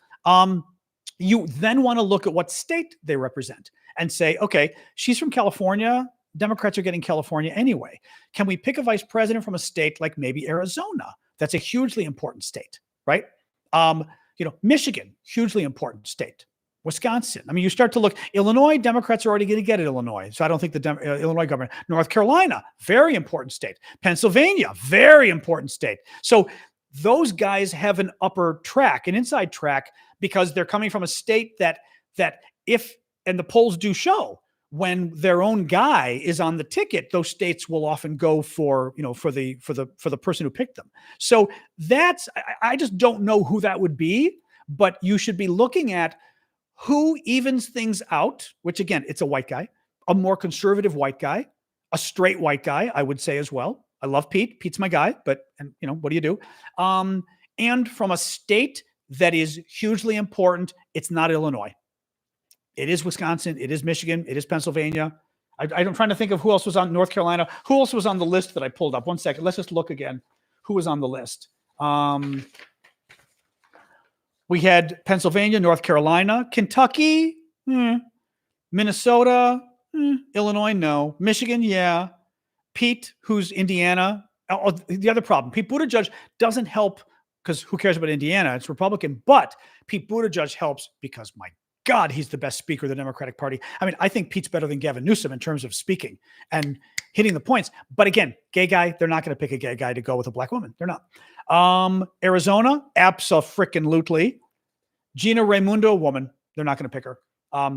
You then want to look at what state they represent and say, okay, she's from California. Democrats are getting California anyway. Can we pick a vice president from a state like maybe Arizona? That's a hugely important state, right? Michigan, hugely important state. Wisconsin. I mean, you start to look, Illinois, Democrats are already going to get it, Illinois. So I don't think the Illinois government, North Carolina, very important state. Pennsylvania, very important state. So those guys have an upper track, an inside track, because they're coming from a state that if, and the polls do show, when their own guy is on the ticket, those states will often go for the person who picked them. So I just don't know who that would be, but you should be looking at who evens things out, which again, it's a white guy, a more conservative white guy, a straight white guy, I would say as well. I love Pete. Pete's my guy, but what do you do? And from a state that is hugely important, it's not Illinois. It is Wisconsin. It is Michigan. It is Pennsylvania. I'm trying to think of who else was on North Carolina. Who else was on the list that I pulled up? 1 second. Let's just look again. Who was on the list? We had Pennsylvania, North Carolina, Kentucky, Minnesota, Illinois, no. Michigan, yeah. Pete, who's Indiana. Oh, the other problem, Pete Buttigieg doesn't help because who cares about Indiana? It's Republican. But Pete Buttigieg helps because, my God, he's the best speaker of the Democratic Party. I mean, I think Pete's better than Gavin Newsom in terms of speaking and hitting the points. But again, gay guy, they're not going to pick a gay guy to go with a black woman. They're not. Arizona, abso-frickin-lutely. Gina Raimundo, woman. They're not going to pick her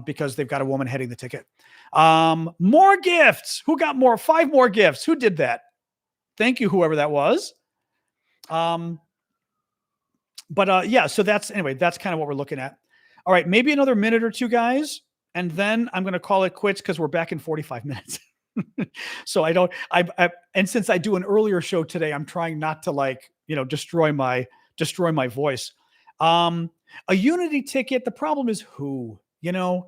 because they've got a woman heading the ticket. More gifts. Who got more? 5 more gifts. Who did that? Thank you, whoever that was. Yeah, so that's kind of what we're looking at. All right, maybe another minute or two, guys, and then I'm going to call it quits because we're back in 45 minutes. So and since I do an earlier show today, I'm trying not to destroy my voice. A unity ticket. The problem is who, I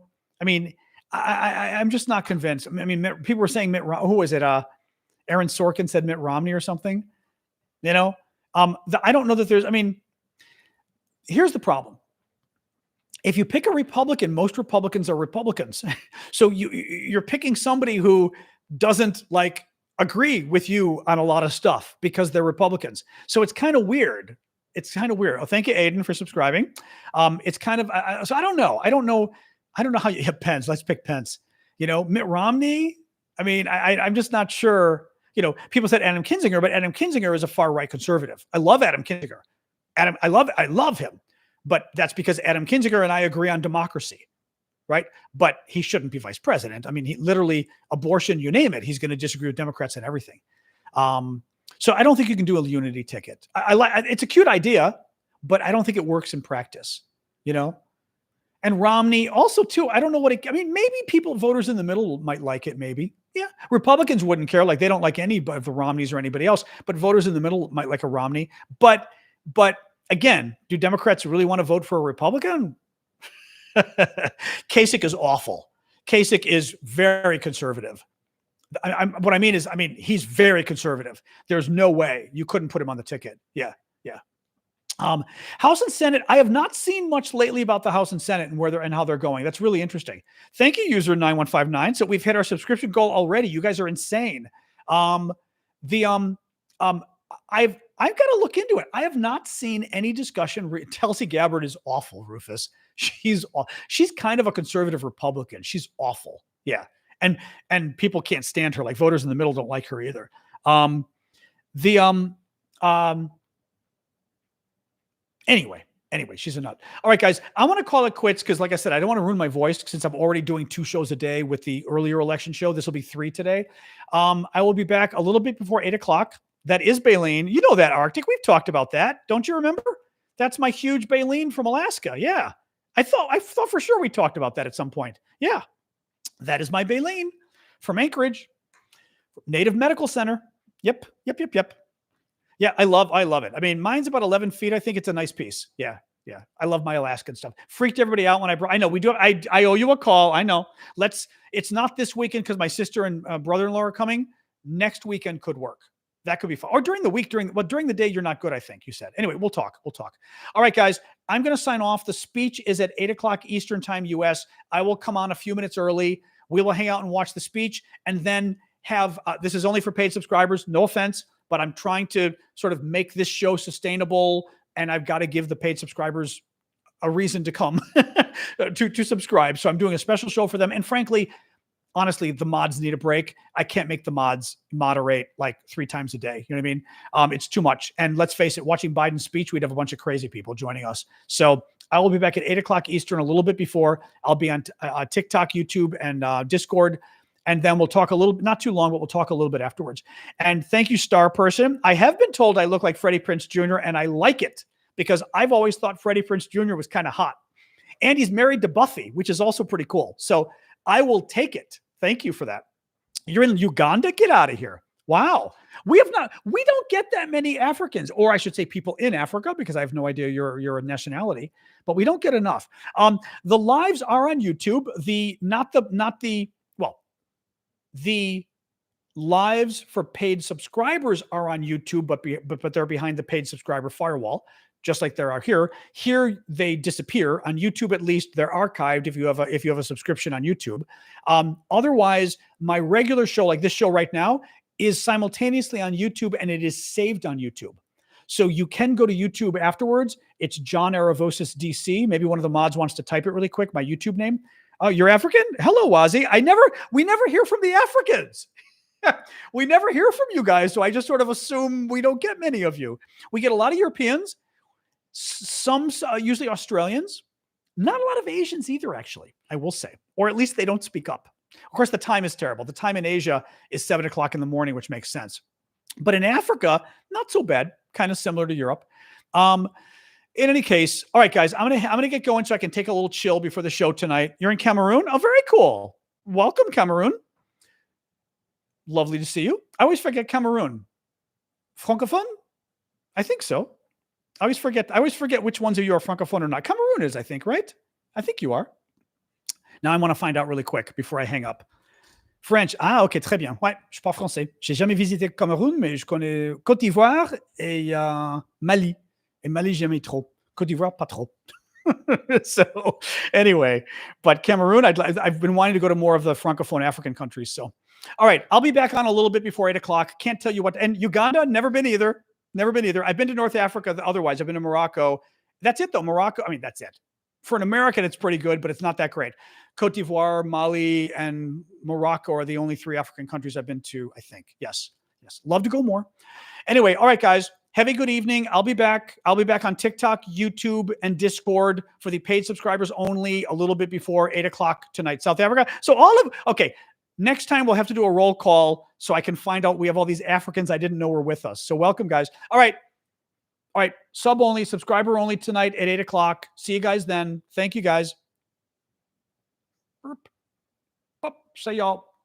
mean, I'm just not convinced. I mean, people were saying who was it? Aaron Sorkin said Mitt Romney or something, I don't know that here's the problem. If you pick a Republican, most Republicans are Republicans. So you're picking somebody who doesn't agree with you on a lot of stuff because they're Republicans. So it's kind of weird. Oh, thank you, Aiden, for subscribing. It's kind of, so I don't know. I don't know how you hit Pence. Let's pick Pence. Mitt Romney. I mean, I'm just not sure. People said Adam Kinzinger, but Adam Kinzinger is a far right conservative. I love Adam Kinzinger. I love him, but that's because Adam Kinzinger and I agree on democracy, right? But he shouldn't be vice president. I mean, he literally abortion, you name it. He's going to disagree with Democrats and everything. So I don't think you can do a unity ticket. It's a cute idea, but I don't think it works in practice, And Romney also too. I don't know maybe voters in the middle might like it. Maybe, yeah. Republicans wouldn't care. They don't like any of the Romneys or anybody else, but voters in the middle might like a Romney. But again, do Democrats really want to vote for a Republican? Kasich is awful. Kasich is very conservative. What I mean is, he's very conservative. There's no way you couldn't put him on the ticket. Yeah. House and Senate. I have not seen much lately about the House and Senate and and how they're going. That's really interesting. Thank you, user 9159. So we've hit our subscription goal already. You guys are insane. I've got to look into it. I have not seen any discussion. Tulsi Gabbard is awful, Rufus. She's kind of a conservative Republican. She's awful. Yeah. And people can't stand her. Voters in the middle don't like her either. Anyway, she's a nut. All right, guys, I want to call it quits because, like I said, I don't want to ruin my voice since I'm already doing 2 shows a day with the earlier election show. This will be 3 today. I will be back a little bit before 8 o'clock. That is Baleen. You know that Arctic. We've talked about that. Don't you remember? That's my huge Baleen from Alaska. Yeah. I thought for sure we talked about that at some point. Yeah. That is my Baleen from Anchorage, Native Medical Center. Yep. Yeah. I love it. Mine's about 11 feet. I think it's a nice piece. Yeah. I love my Alaskan stuff. Freaked everybody out when I know we do. I owe you a call. I know. It's not this weekend because my sister and brother-in-law are coming. Next weekend could work. That could be fun. Or during the week, during the day, you're not good, I think you said. Anyway, we'll talk. All right, guys, I'm going to sign off. The speech is at 8 o'clock Eastern time, US. I will come on a few minutes early. We will hang out and watch the speech and then have, this is only for paid subscribers. No offense, but I'm trying to sort of make this show sustainable. And I've got to give the paid subscribers a reason to come to subscribe. So I'm doing a special show for them. And frankly, honestly, the mods need a break. I can't make the mods moderate 3 times a day. You know what I mean? It's too much. And let's face it, watching Biden's speech, we'd have a bunch of crazy people joining us. So I will be back at 8 o'clock Eastern, a little bit before. I'll be on TikTok, YouTube, and Discord. And then we'll talk not too long, but we'll talk a little bit afterwards. And thank you, Star Person. I have been told I look like Freddie Prinze Jr., and I like it because I've always thought Freddie Prinze Jr. was kind of hot. And he's married to Buffy, which is also pretty cool. So I will take it. Thank you for that. You're in Uganda? Get out of here. Wow. We don't get that many Africans, or I should say people in Africa, because I have no idea you're a nationality, but we don't get enough. The lives are on YouTube. The lives for paid subscribers are on YouTube, but they're behind the paid subscriber firewall, just like there are here. Here they disappear. On YouTube, at least they're archived if you have a subscription on YouTube. Otherwise, my regular show, like this show right now, is simultaneously on YouTube and it is saved on YouTube. So you can go to YouTube afterwards. It's John Aravosis DC. Maybe one of the mods wants to type it really quick, my YouTube name. Oh, you're African? Hello, Wazzy. We never hear from the Africans. We never hear from you guys. So I just sort of assume we don't get many of you. We get a lot of Europeans, some usually Australians, not a lot of Asians either, actually, I will say, or at least they don't speak up. Of course, the time is terrible. The time in Asia is 7 o'clock in the morning, which makes sense. But in Africa, not so bad, kind of similar to Europe. In any case, all right, guys, I'm gonna get going so I can take a little chill before the show tonight. You're in Cameroon? Oh, very cool. Welcome, Cameroon. Lovely to see you. I always forget Cameroon. Francophone? I think so. I always forget which ones of you are Francophone or not. Cameroon is, I think, right? I think you are. Now I want to find out really quick before I hang up. French. Ah, ok, très bien. Ouais, je parle français. J'ai jamais visité le Cameroun, mais je connais Côte d'Ivoire et Mali. Et Mali, j'aimais trop. Côte d'Ivoire, pas trop. So, anyway, but Cameroon, I've been wanting to go to more of the Francophone African countries. So, all right, I'll be back on a little bit before 8 o'clock. Can't tell you what. And Uganda, never been either. Never been either. I've been to North Africa otherwise. I've been to Morocco. That's it, though. Morocco, I mean, that's it. For an American, it's pretty good, but it's not that great. Cote d'Ivoire, Mali, and Morocco are the only 3 African countries I've been to, I think. Yes. Love to go more. Anyway, all right, guys. Have a good evening. I'll be back. I'll be back on TikTok, YouTube, and Discord for the paid subscribers only a little bit before 8 o'clock tonight, South Africa. So next time we'll have to do a roll call so I can find out we have all these Africans I didn't know were with us. So welcome, guys. All right. Sub only, subscriber only tonight at 8 o'clock. See you guys then. Thank you, guys. Say y'all.